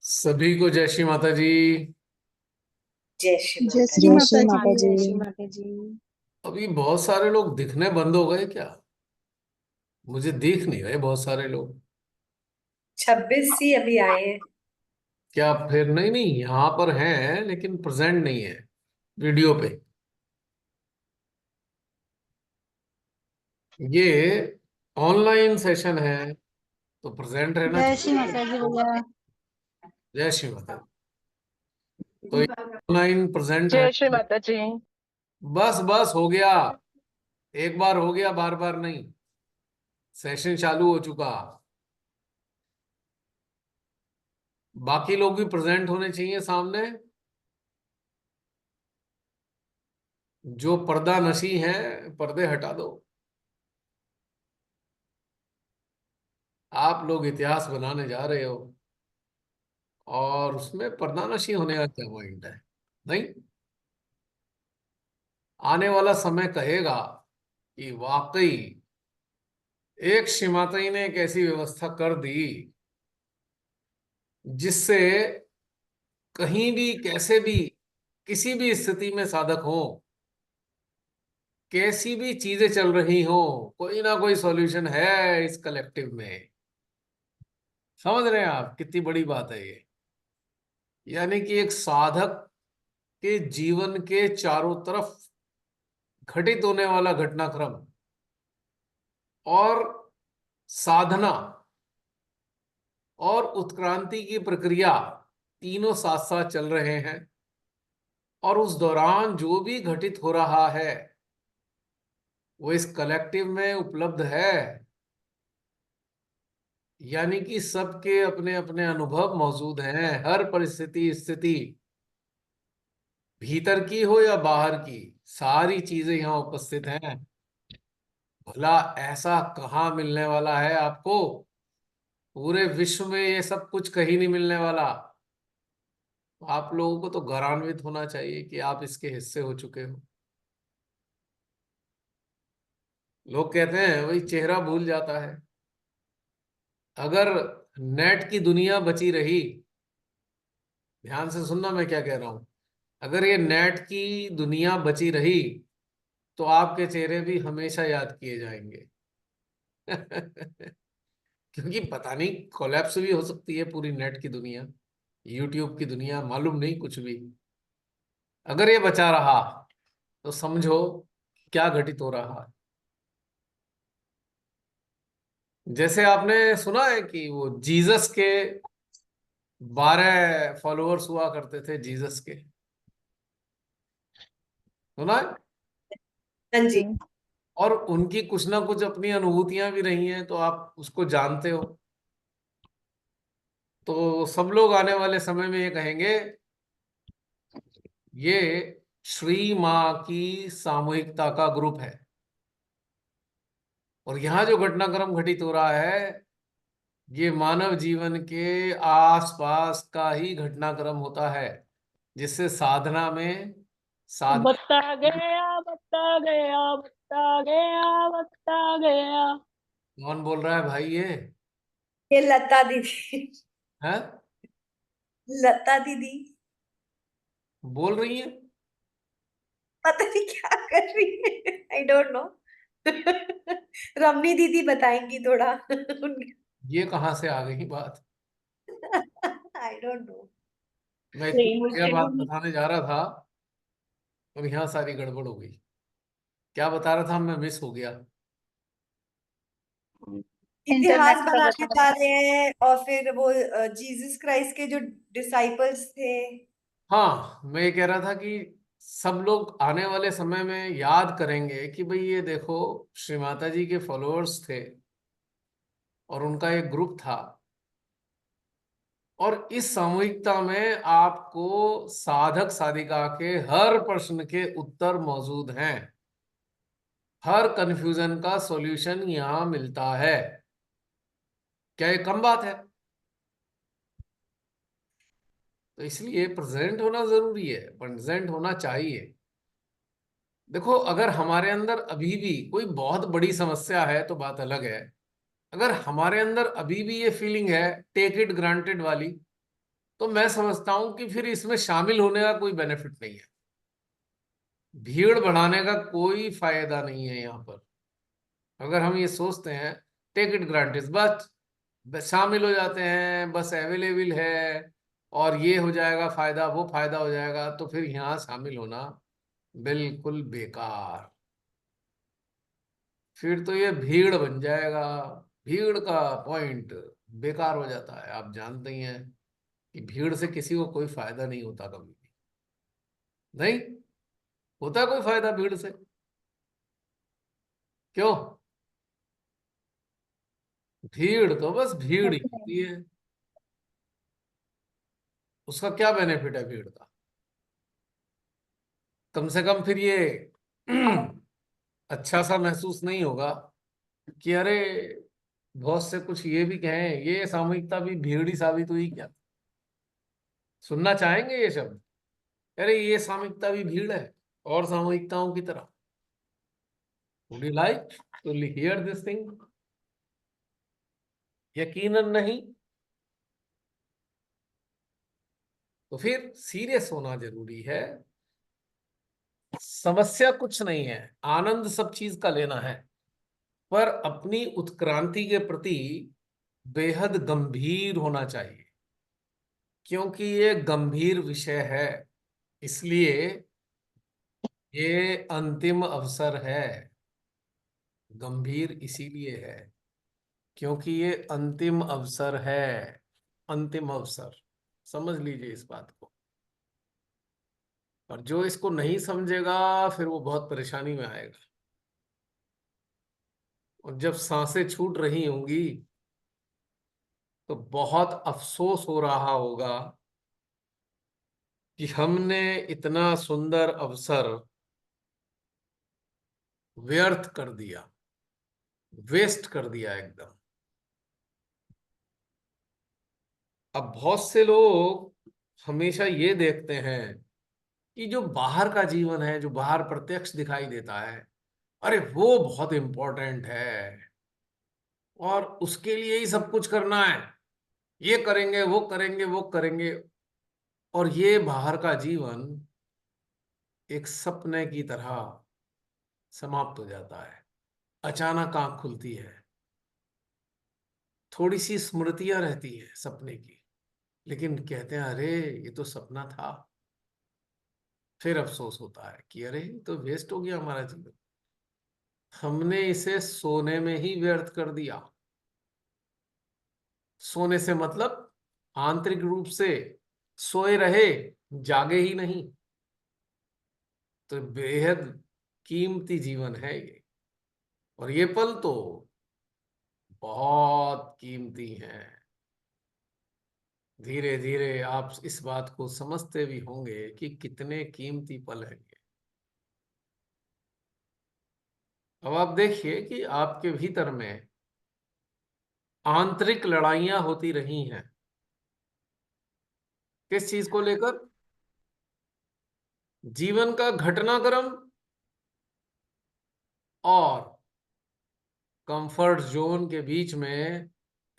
सभी को जय श्री माता जी। जय श्री जय माता श्री जी। जय श्री माता माता जी। जी। जय श्री माता जी। अभी बहुत सारे लोग दिखने बंद हो गए क्या? मुझे दिख नहीं रहे बहुत सारे लोग। 26 ही अभी आए हैं। क्या फिर? नहीं नहीं, यहाँ पर हैं लेकिन प्रेजेंट नहीं है वीडियो पे। ये ऑनलाइन सेशन है तो प्रेजेंट रहना जय चाहिए। श्री माता जी भैया। जय श्री माता। तो ऑनलाइन प्रेजेंट जय श्री रहना। माता जी। बस बस हो गया। एक बार हो गया, बार बार नहीं। सेशन चालू हो चुका। बाकी लोग भी प्रेजेंट होने चाहिए सामने। जो पर्दा नशी है, पर्दे हटा दो। आप लोग इतिहास बनाने जा रहे हो और उसमें पर्दा नशी होने का क्या पॉइंट है? नहीं। आने वाला समय कहेगा कि वाकई एक शिमाताई ने एक ऐसी व्यवस्था कर दी जिससे कहीं भी कैसे भी किसी भी स्थिति में साधक हो, कैसी भी चीजें चल रही हो, कोई ना कोई सॉल्यूशन है इस कलेक्टिव में। समझ रहे हैं आप कितनी बड़ी बात है ये? यानी कि एक साधक के जीवन के चारों तरफ घटित होने वाला घटनाक्रम और साधना और उत्क्रांति की प्रक्रिया तीनों साथ साथ चल रहे हैं। और उस दौरान जो भी घटित हो रहा है वो इस कलेक्टिव में उपलब्ध है। यानी कि सबके अपने अपने अनुभव मौजूद हैं। हर परिस्थिति स्थिति, भीतर की हो या बाहर की, सारी चीजें यहाँ उपस्थित हैं। भला ऐसा कहाँ मिलने वाला है आपको? पूरे विश्व में ये सब कुछ कहीं नहीं मिलने वाला। आप लोगों को तो गौरवान्वित होना चाहिए कि आप इसके हिस्से हो चुके हो। लोग कहते हैं वही चेहरा भूल जाता है। अगर नेट की दुनिया बची रही, ध्यान से सुनना मैं क्या कह रहा हूं, अगर ये नेट की दुनिया बची रही तो आपके चेहरे भी हमेशा याद किए जाएंगे। क्योंकि पता नहीं, कोलैप्स भी हो सकती है पूरी नेट की दुनिया, यूट्यूब की दुनिया, मालूम नहीं कुछ भी। अगर ये बचा रहा तो समझो क्या घटित हो रहा है। जैसे आपने सुना है कि वो जीसस के 12 फॉलोअर्स हुआ करते थे, जीसस के। सुना है? हाँ जी। और उनकी कुछ ना कुछ अपनी अनुभूतियां भी रही हैं तो आप उसको जानते हो। तो सब लोग आने वाले समय में ये कहेंगे ये श्री माँ की सामूहिकता का ग्रुप है। और यहाँ जो घटनाक्रम घटित हो रहा है ये मानव जीवन के आसपास का ही घटनाक्रम होता है, जिससे साधना में साध बता गया बता गया बता गया बता गया। कौन बोल रहा है भाई ये? ये लता दीदी। है? लता दीदी बोल रही है? पता नहीं क्या कर रही है। I don't know. रमनी दीदी बताएंगी थोड़ा। ये कहाँ से आ गई बात? I don't know. मैं इतनी नहीं बढ़िया मुझे बात नहीं। बताने जा रहा था और यहाँ सारी गड़बड़ हो गई। क्या बता रहा था मैं, मिस हो गया। इतिहास इंटरनेट का बनाने बता। जा रहे हैं और फिर वो जीसस क्राइस्ट के जो डिसाइपल्स थे। हाँ, मैं ये कह रहा था कि सब लोग आने वाले समय में याद करेंगे कि भाई ये देखो, श्री माता जी के फॉलोअर्स थे और उनका एक ग्रुप था। और इस सामूहिकता में आपको साधक साधिका के हर प्रश्न के उत्तर मौजूद हैं। हर कंफ्यूजन का सॉल्यूशन यहाँ मिलता है। क्या ये कम बात है? तो इसलिए प्रेजेंट होना जरूरी है, प्रेजेंट होना चाहिए। देखो, अगर हमारे अंदर अभी भी कोई बहुत बड़ी समस्या है तो बात अलग है। अगर हमारे अंदर अभी भी ये फीलिंग है टेक इट ग्रांटेड वाली, तो मैं समझता हूं कि फिर इसमें शामिल होने का कोई बेनिफिट नहीं है, भीड़ बढ़ाने का कोई फायदा नहीं है यहाँ पर। अगर हम ये सोचते हैं, टेक इट ग्रांटेड, बस शामिल हो जाते हैं, बस अवेलेबल है और ये हो जाएगा फायदा, वो फायदा हो जाएगा, तो फिर यहाँ शामिल होना बिल्कुल बेकार। फिर तो ये भीड़ बन जाएगा, भीड़ का पॉइंट बेकार हो जाता है। आप जानते ही हैं कि भीड़ से किसी को कोई फायदा नहीं होता, कभी भी नहीं होता कोई फायदा भीड़ से। क्यों? भीड़ तो बस भीड़ ही होती है, उसका क्या बेनिफिट है भीड़ का? कम से कम फिर ये अच्छा सा महसूस नहीं होगा कि अरे बहुत से कुछ ये भी कहें ये सामूहिकता भी भीड़ ही साबित हुई क्या? सुनना चाहेंगे ये शब्द? अरे ये सामूहिकता भी भीड़ है और सामूहिकताओं की तरह। Would you like to hear this thing? यकीनन नहीं। तो फिर सीरियस होना जरूरी है। समस्या कुछ नहीं है, आनंद सब चीज का लेना है, पर अपनी उत्क्रांति के प्रति बेहद गंभीर होना चाहिए, क्योंकि ये गंभीर विषय है। इसलिए ये अंतिम अवसर है। गंभीर इसीलिए है क्योंकि ये अंतिम अवसर है। अंतिम अवसर, समझ लीजिए इस बात को। और जो इसको नहीं समझेगा फिर वो बहुत परेशानी में आएगा। और जब सांसें छूट रही होंगी तो बहुत अफसोस हो रहा होगा कि हमने इतना सुंदर अवसर व्यर्थ कर दिया, वेस्ट कर दिया एकदम। अब बहुत से लोग हमेशा ये देखते हैं कि जो बाहर का जीवन है, जो बाहर प्रत्यक्ष दिखाई देता है, अरे वो बहुत इंपॉर्टेंट है और उसके लिए ही सब कुछ करना है, ये करेंगे वो करेंगे वो करेंगे। और ये बाहर का जीवन एक सपने की तरह समाप्त हो जाता है। अचानक आंख खुलती है, थोड़ी सी स्मृतियां रहती है सपने की, लेकिन कहते हैं अरे ये तो सपना था। फिर अफसोस होता है कि अरे ये तो वेस्ट हो गया हमारा जीवन, हमने इसे सोने में ही व्यर्थ कर दिया। सोने से मतलब आंतरिक रूप से सोए रहे, जागे ही नहीं। तो बेहद कीमती जीवन है ये, और ये पल तो बहुत कीमती हैं। धीरे धीरे आप इस बात को समझते भी होंगे कि कितने कीमती पल हैं ये। अब आप देखिए कि आपके भीतर में आंतरिक लड़ाइयां होती रही हैं, किस चीज को लेकर? जीवन का घटनाक्रम और कंफर्ट जोन के बीच में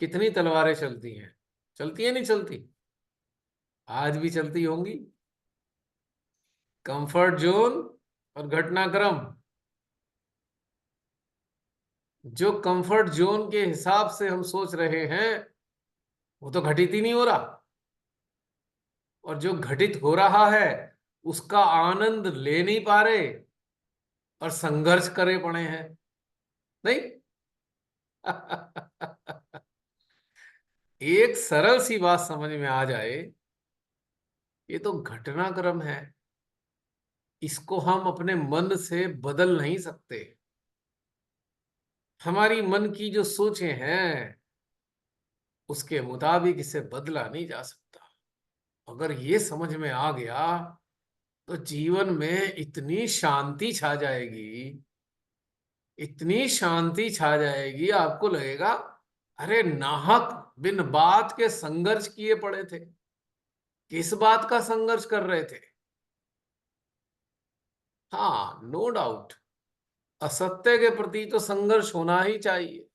कितनी तलवारें चलती हैं? चलती है नहीं चलती? आज भी चलती होंगी। कंफर्ट जोन और घटनाक्रम। जो कंफर्ट जोन के हिसाब से हम सोच रहे हैं वो तो घटित ही नहीं हो रहा, और जो घटित हो रहा है उसका आनंद ले नहीं पा रहे और संघर्ष करे पड़े हैं। नहीं? एक सरल सी बात समझ में आ जाए, ये तो घटनाक्रम है, इसको हम अपने मन से बदल नहीं सकते। हमारी मन की जो सोचें हैं उसके मुताबिक इसे बदला नहीं जा सकता। अगर ये समझ में आ गया तो जीवन में इतनी शांति छा जाएगी, इतनी शांति छा जाएगी, आपको लगेगा अरे नाहक बिन बात के संघर्ष किए पड़े थे। किस बात का संघर्ष कर रहे थे? हाँ, नो डाउट, असत्य के प्रति तो संघर्ष होना ही चाहिए,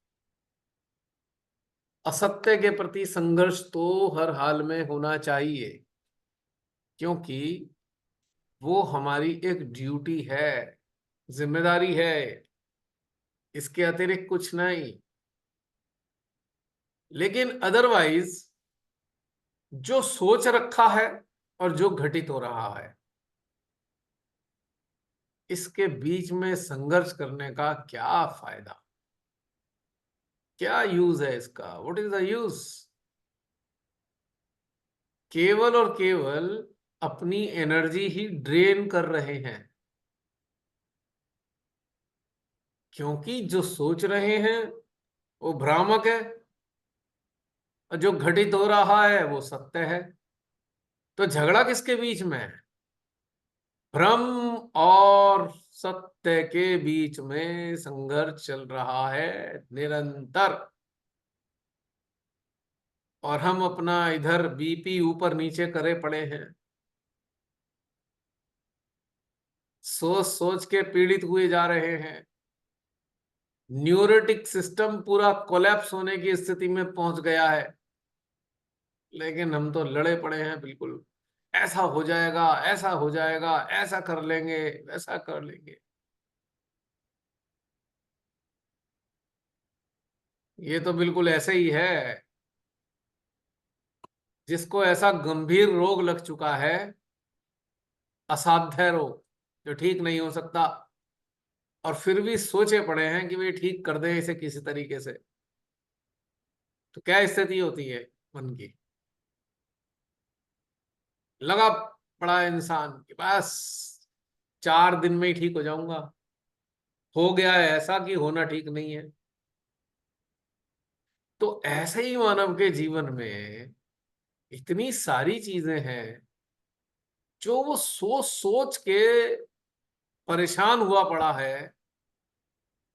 असत्य के प्रति संघर्ष तो हर हाल में होना चाहिए, क्योंकि वो हमारी एक ड्यूटी है, जिम्मेदारी है, इसके अतिरिक्त कुछ नहीं। लेकिन अदरवाइज जो सोच रखा है और जो घटित हो रहा है, इसके बीच में संघर्ष करने का क्या फायदा, क्या यूज है इसका? What is the use? केवल और केवल अपनी एनर्जी ही ड्रेन कर रहे हैं, क्योंकि जो सोच रहे हैं वो भ्रामक है और जो घटित हो रहा है वो सत्य है। तो झगड़ा किसके बीच में है? भ्रम और सत्य के बीच में संघर्ष चल रहा है निरंतर। और हम अपना इधर बीपी ऊपर नीचे करे पड़े हैं, सोच सोच के पीड़ित हुए जा रहे हैं। न्यूरोटिक सिस्टम पूरा कोलैप्स होने की स्थिति में पहुंच गया है, लेकिन हम तो लड़े पड़े हैं बिल्कुल। ऐसा हो जाएगा, ऐसा हो जाएगा, ऐसा कर लेंगे, वैसा कर लेंगे। ये तो बिल्कुल ऐसे ही है, जिसको ऐसा गंभीर रोग लग चुका है, असाध्य रोग, जो ठीक नहीं हो सकता, और फिर भी सोचे पड़े हैं कि वे ठीक कर दें इसे किसी तरीके से। तो क्या स्थिति होती है मन की? लगा पड़ा इंसान कि बस 4 दिन में ही ठीक हो जाऊंगा। हो गया है ऐसा कि होना ठीक नहीं है। तो ऐसे ही मानव के जीवन में इतनी सारी चीजें हैं जो वो सोच सोच के परेशान हुआ पड़ा है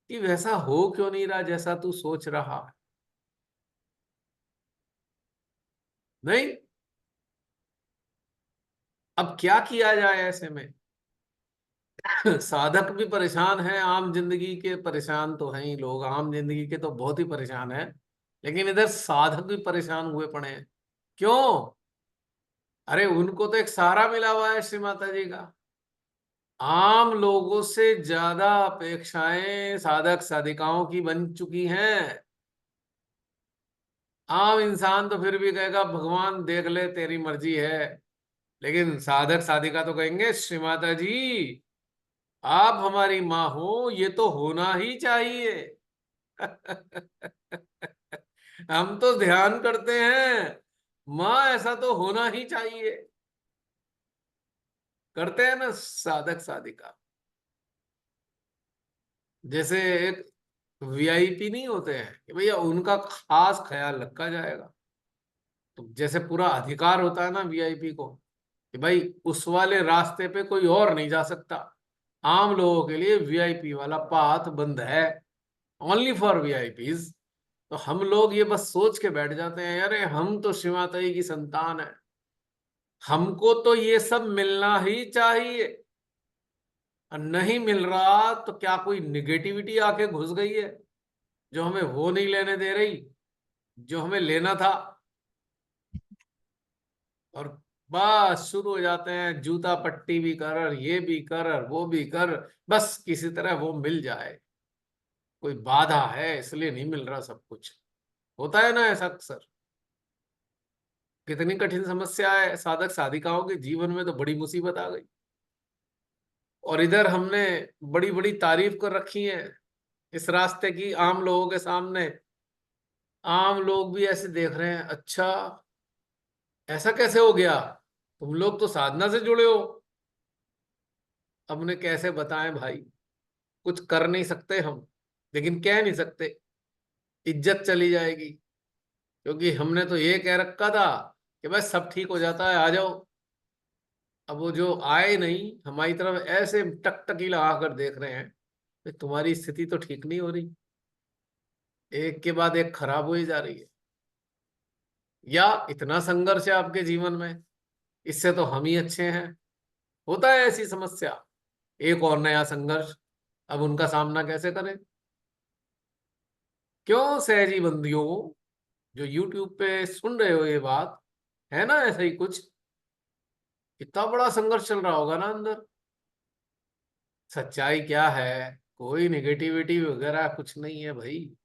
कि वैसा हो क्यों नहीं रहा जैसा तू सोच रहा है। नहीं, अब क्या किया जाए ऐसे में? साधक भी परेशान है, आम जिंदगी के परेशान तो हैं ही लोग, आम जिंदगी के तो बहुत ही परेशान है, लेकिन इधर साधक भी परेशान हुए पड़े हैं। क्यों? अरे उनको तो एक सहारा मिला हुआ है श्री माता जी का। आम लोगों से ज्यादा अपेक्षाएं साधक साधिकाओं की बन चुकी हैं। आम इंसान तो फिर भी कहेगा भगवान देख ले तेरी मर्जी है, लेकिन साधक साधिका तो कहेंगे श्री माता जी आप हमारी माँ हो, ये तो होना ही चाहिए। हम तो ध्यान करते हैं, माँ ऐसा तो होना ही चाहिए। करते हैं ना साधक साधिका। जैसे एक वीआईपी नहीं होते हैं कि भैया उनका खास ख्याल रखा जाएगा, तो जैसे पूरा अधिकार होता है ना वीआईपी को कि भाई उस वाले रास्ते पे कोई और नहीं जा सकता, आम लोगों के लिए वीआईपी वाला पाथ बंद है, ओनली फॉर वीआईपीज। तो हम लोग ये बस सोच के बैठ जाते हैं अरे हम तो शिव माता जी की संतान है, हमको तो ये सब मिलना ही चाहिए, और नहीं मिल रहा तो क्या कोई निगेटिविटी आके घुस गई है जो हमें वो नहीं लेने दे रही जो हमें लेना था? और बस शुरू हो जाते हैं जूता पट्टी भी कर और ये भी कर और वो भी कर, बस किसी तरह वो मिल जाए। कोई बाधा है इसलिए नहीं मिल रहा सब कुछ। होता है ना ऐसा अक्सर। कितनी कठिन समस्या है साधक साधिकाओं के जीवन में, तो बड़ी मुसीबत आ गई। और इधर हमने बड़ी बड़ी तारीफ कर रखी है इस रास्ते की आम लोगों के सामने। आम लोग भी ऐसे देख रहे हैं, अच्छा ऐसा कैसे हो गया, तुम लोग तो साधना से जुड़े हो। अब उन्हें कैसे बताएं भाई? कुछ कर नहीं सकते हम, लेकिन कह नहीं सकते, इज्जत चली जाएगी। क्योंकि हमने तो ये कह रखा था कि बस सब ठीक हो जाता है आ जाओ। अब वो जो आए नहीं, हमारी तरफ ऐसे टकटकी लगा कर देख रहे हैं कि तुम्हारी स्थिति तो ठीक नहीं हो रही, एक के बाद एक खराब हो ही जा रही है, या इतना संघर्ष है आपके जीवन में, इससे तो हम ही अच्छे हैं। होता है ऐसी समस्या, एक और नया संघर्ष। अब उनका सामना कैसे करें? क्यों सहजी बंदियों, जो यूट्यूब पे सुन रहे हो ये बात, है ना ऐसा ही कुछ? कितना बड़ा संघर्ष चल रहा होगा ना अंदर। सच्चाई क्या है? कोई नेगेटिविटी वगैरह कुछ नहीं है भाई।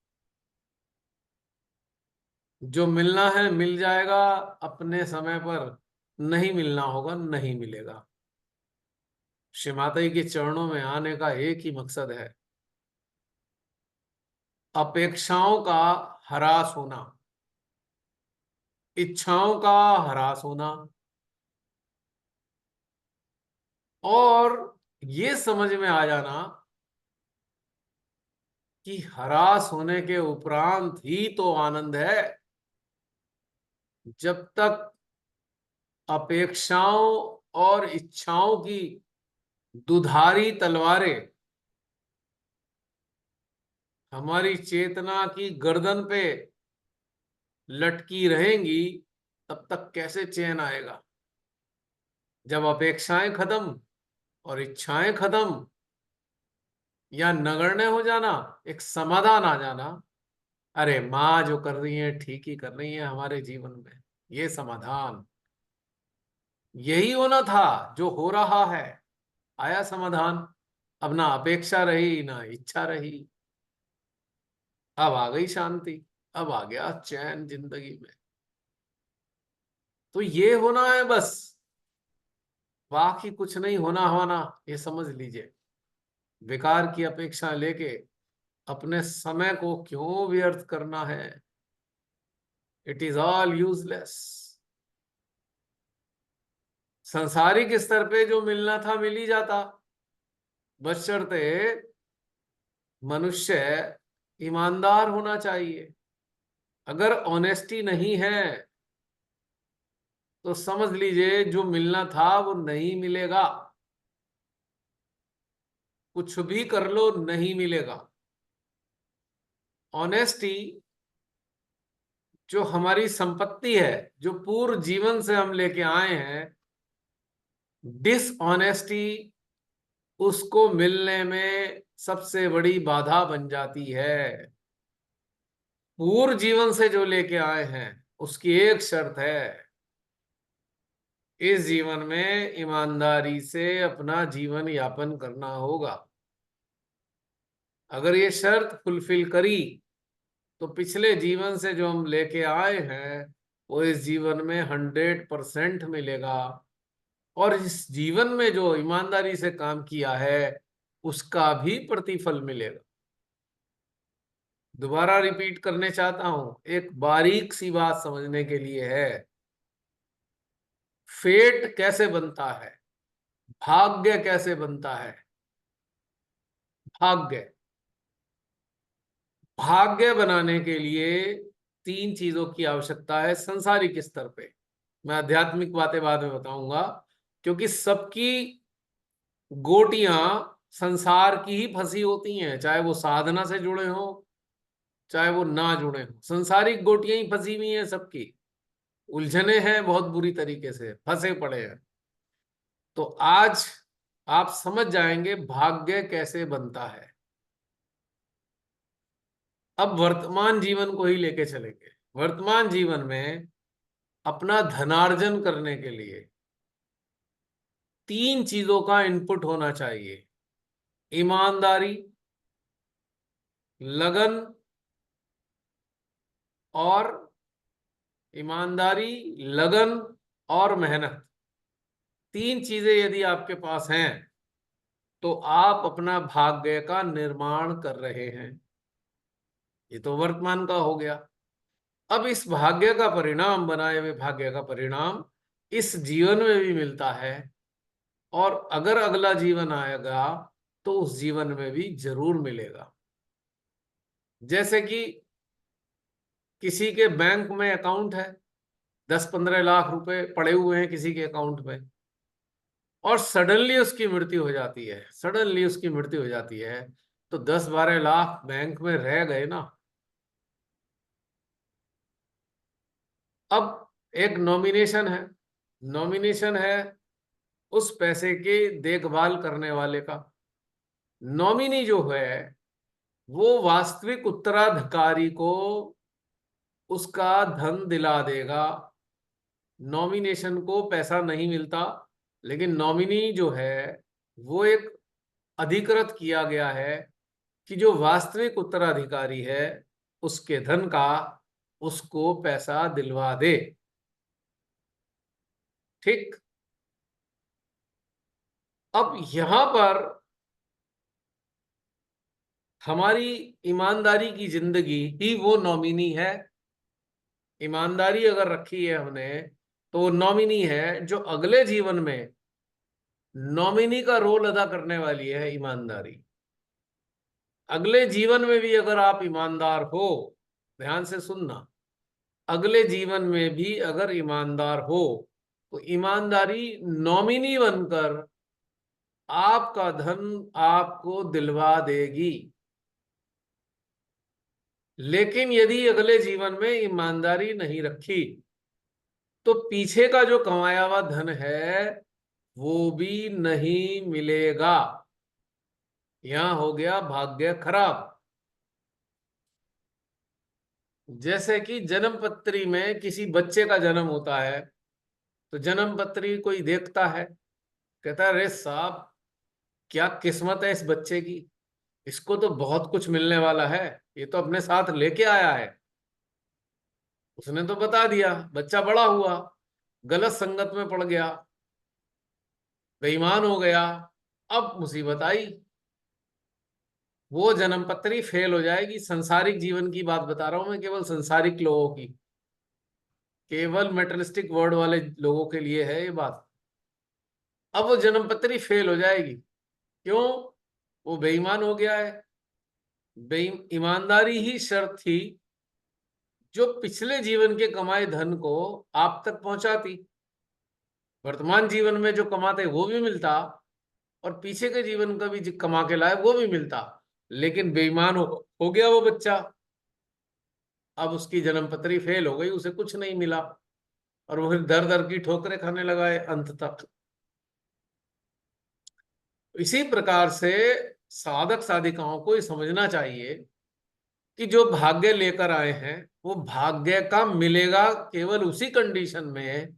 जो मिलना है मिल जाएगा अपने समय पर, नहीं मिलना होगा नहीं मिलेगा। श्री माता जी के चरणों में आने का एक ही मकसद है, अपेक्षाओं का ह्रास होना, इच्छाओं का ह्रास होना, और ये समझ में आ जाना कि ह्रास होने के उपरांत ही तो आनंद है। जब तक अपेक्षाओं और इच्छाओं की दुधारी तलवारें हमारी चेतना की गर्दन पे लटकी रहेंगी, तब तक कैसे चैन आएगा? जब अपेक्षाएं खत्म और इच्छाएं खत्म, या नगण्य हो जाना, एक समाधान आ जाना, अरे माँ जो कर रही है ठीक ही कर रही है हमारे जीवन में, ये समाधान, यही होना था जो हो रहा है। आया समाधान। अब ना अपेक्षा रही ना इच्छा रही, अब आ गई शांति, अब आ गया चैन जिंदगी में। तो ये होना है बस, बाकी कुछ नहीं होना होना, ये समझ लीजिए। विकार की अपेक्षा लेके अपने समय को क्यों व्यर्थ करना है? It is all useless. संसारिक स्तर पे जो मिलना था मिल ही जाता, बशर्ते मनुष्य ईमानदार होना चाहिए। अगर ऑनेस्टी नहीं है तो समझ लीजिए जो मिलना था वो नहीं मिलेगा। कुछ भी कर लो नहीं मिलेगा। ऑनेस्टी जो हमारी संपत्ति है, जो पूर्व जीवन से हम लेके आए हैं, डिसऑनेस्टी उसको मिलने में सबसे बड़ी बाधा बन जाती है। पूर्व जीवन से जो लेके आए हैं उसकी एक शर्त है, इस जीवन में ईमानदारी से अपना जीवन यापन करना होगा। अगर ये शर्त फुलफिल करी तो पिछले जीवन से जो हम लेके आए हैं वो इस जीवन में 100% मिलेगा, और इस जीवन में जो ईमानदारी से काम किया है उसका भी प्रतिफल मिलेगा। दोबारा रिपीट करने चाहता हूं, एक बारीक सी बात समझने के लिए है। फेट कैसे बनता है, भाग्य कैसे बनता है? भाग्य, भाग्य बनाने के लिए 3 चीजों की आवश्यकता है संसारिक स्तर पे। मैं आध्यात्मिक बातें बाद में बताऊंगा, क्योंकि सबकी गोटियां संसार की ही फंसी होती हैं, चाहे वो साधना से जुड़े हो चाहे वो ना जुड़े हो, संसारिक गोटियां ही फंसी हुई हैं सबकी। उलझने हैं, बहुत बुरी तरीके से फंसे पड़े हैं। तो आज आप समझ जाएंगे भाग्य कैसे बनता है। अब वर्तमान जीवन को ही लेके चलेंगे। वर्तमान जीवन में अपना धनार्जन करने के लिए 3 चीजों का इनपुट होना चाहिए, ईमानदारी, लगन, और ईमानदारी, लगन और मेहनत। 3 चीजें यदि आपके पास हैं तो आप अपना भाग्य का निर्माण कर रहे हैं। ये तो वर्तमान का हो गया। अब इस भाग्य का परिणाम, बनाए हुए भाग्य का परिणाम इस जीवन में भी मिलता है, और अगर अगला जीवन आएगा तो उस जीवन में भी जरूर मिलेगा। जैसे कि किसी के बैंक में अकाउंट है, 10-15 लाख रुपए पड़े हुए हैं किसी के अकाउंट में, और सडनली उसकी मृत्यु हो जाती है, सडनली उसकी मृत्यु हो जाती है, तो 10-12 लाख बैंक में रह गए ना। अब एक नॉमिनेशन है, नॉमिनेशन है उस पैसे की देखभाल करने वाले का। नॉमिनी जो है वो वास्तविक उत्तराधिकारी को उसका धन दिला देगा। नॉमिनेशन को पैसा नहीं मिलता, लेकिन नॉमिनी जो है वो एक अधिकृत किया गया है कि जो वास्तविक उत्तराधिकारी है उसके धन का उसको पैसा दिलवा दे। ठीक। अब यहां पर हमारी ईमानदारी की जिंदगी ही वो नॉमिनी है। ईमानदारी अगर रखी है हमने तो वो नॉमिनी है जो अगले जीवन में नॉमिनी का रोल अदा करने वाली है ईमानदारी। अगले जीवन में भी अगर आप ईमानदार हो, ध्यान से सुनना, अगले जीवन में भी अगर ईमानदार हो तो ईमानदारी नॉमिनी बनकर आपका धन आपको दिलवा देगी। लेकिन यदि अगले जीवन में ईमानदारी नहीं रखी तो पीछे का जो कमाया हुआ धन है वो भी नहीं मिलेगा। यहां हो गया भाग्य खराब। जैसे कि जन्म पत्री में किसी बच्चे का जन्म होता है तो जन्म पत्री कोई देखता है, कहता है अरे साहब क्या किस्मत है इस बच्चे की, इसको तो बहुत कुछ मिलने वाला है, ये तो अपने साथ लेके आया है। उसने तो बता दिया, बच्चा बड़ा हुआ, गलत संगत में पड़ गया, बेईमान हो गया, अब मुसीबत आई, वो जन्म पत्री फेल हो जाएगी। संसारिक जीवन की बात बता रहा हूं मैं, केवल संसारिक लोगों की, केवल मेटरिस्टिक वर्ड वाले लोगों के लिए है ये बात। अब वो जन्म पत्री फेल हो जाएगी। क्यों? वो बेईमान हो गया है। ईमानदारी ही शर्त थी जो पिछले जीवन के कमाए धन को आप तक पहुंचाती। वर्तमान जीवन में जो कमाते वो भी मिलता और पीछे के जीवन का भी जो कमा के लाए वो भी मिलता। लेकिन बेईमान हो गया वो बच्चा, अब उसकी जन्म पत्री फेल हो गई, उसे कुछ नहीं मिला और वो फिर दर दर की ठोकरें खाने लगा है अंत तक। इसी प्रकार से साधक साधिकाओं को ये समझना चाहिए कि जो भाग्य लेकर आए हैं वो भाग्य का मिलेगा केवल उसी कंडीशन में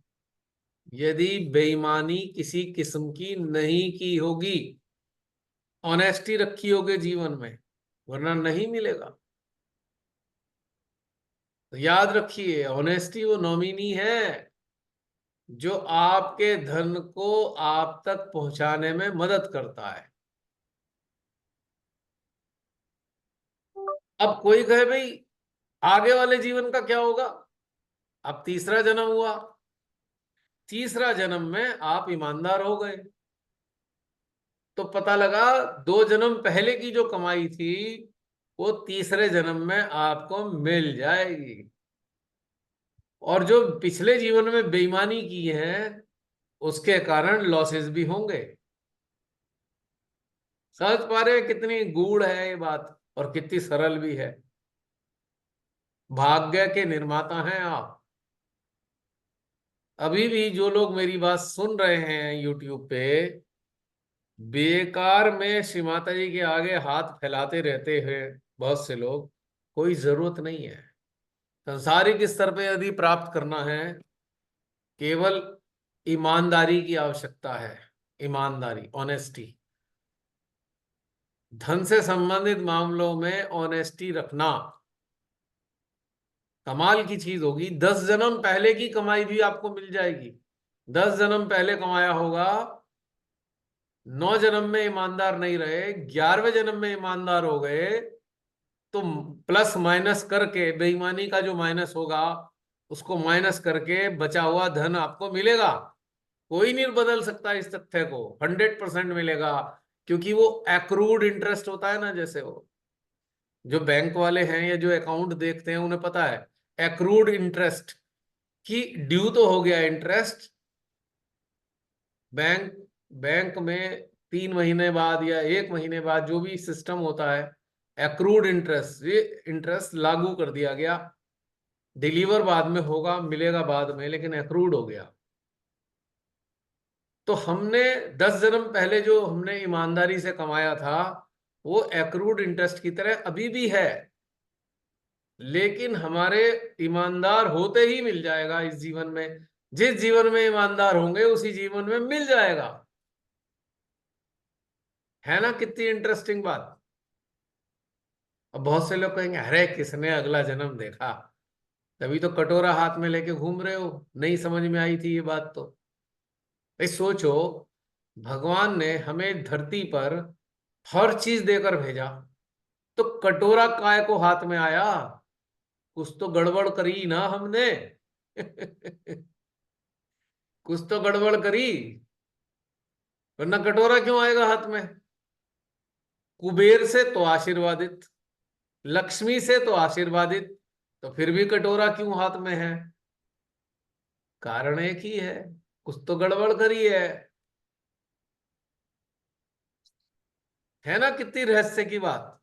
यदि बेईमानी किसी किस्म की नहीं की होगी, ऑनेस्टी रखी होगी जीवन में, वरना नहीं मिलेगा। तो याद रखिए, ऑनेस्टी वो नॉमिनी है जो आपके धन को आप तक पहुंचाने में मदद करता है। अब कोई कहे भाई आगे वाले जीवन का क्या होगा? अब तीसरा जन्म हुआ, तीसरा जन्म में आप ईमानदार हो गए तो पता लगा 2 जन्म पहले की जो कमाई थी वो तीसरे जन्म में आपको मिल जाएगी। और जो पिछले जीवन में बेईमानी की है उसके कारण लॉसेस भी होंगे। समझ पा रहे हैं कितनी गूढ़ है ये बात और कितनी सरल भी है। भाग्य के निर्माता हैं आप। अभी भी जो लोग मेरी बात सुन रहे हैं यूट्यूब पे, बेकार में श्री माता जी के आगे हाथ फैलाते रहते हैं बहुत से लोग, कोई जरूरत नहीं है। संसारिक स्तर पे यदि प्राप्त करना है केवल ईमानदारी की आवश्यकता है। ईमानदारी, ऑनेस्टी, धन से संबंधित मामलों में ऑनेस्टी रखना कमाल की चीज होगी। 10 जन्म पहले की कमाई भी आपको मिल जाएगी। 10 जन्म पहले कमाया होगा, 9 जन्म में ईमानदार नहीं रहे, 11वें जन्म में ईमानदार हो गए तो प्लस माइनस करके बेईमानी का जो माइनस होगा उसको माइनस करके बचा हुआ धन आपको मिलेगा। कोई नहीं बदल सकता इस तथ्य को, 100% मिलेगा। क्योंकि वो एक्रूड इंटरेस्ट होता है ना, जैसे वो जो बैंक वाले हैं या जो अकाउंट देखते हैं उन्हें पता है एक्रूड इंटरेस्ट की, ड्यू तो हो गया इंटरेस्ट, बैंक बैंक में 3 महीने बाद या 1 महीने बाद जो भी सिस्टम होता है एक्रूड इंटरेस्ट, ये इंटरेस्ट लागू कर दिया गया। डिलीवर बाद में होगा, मिलेगा बाद में, लेकिन एक्रूड हो गया। तो हमने 10 जन्म पहले जो हमने ईमानदारी से कमाया था वो एक्रूड इंटरेस्ट की तरह अभी भी है, लेकिन हमारे ईमानदार होते ही मिल जाएगा इस जीवन में। जिस जीवन में ईमानदार होंगे उसी जीवन में मिल जाएगा। है ना कितनी इंटरेस्टिंग बात। अब बहुत से लोग कहेंगे अरे किसने अगला जन्म देखा, तभी तो कटोरा हाथ में लेके घूम रहे हो, नहीं समझ में आई थी ये बात तो। भाई सोचो, भगवान ने हमें धरती पर हर चीज देकर भेजा, तो कटोरा काय को हाथ में आया? कुछ तो गड़बड़ करी ना हमने। कुछ तो गड़बड़ करी, वरना कटोरा क्यों आएगा हाथ में? कुबेर से तो आशीर्वादित, लक्ष्मी से तो आशीर्वादित, तो फिर भी कटोरा क्यों हाथ में है? कारण एक ही है, कुछ तो गड़बड़ करी है ना कितनी रहस्य की बात।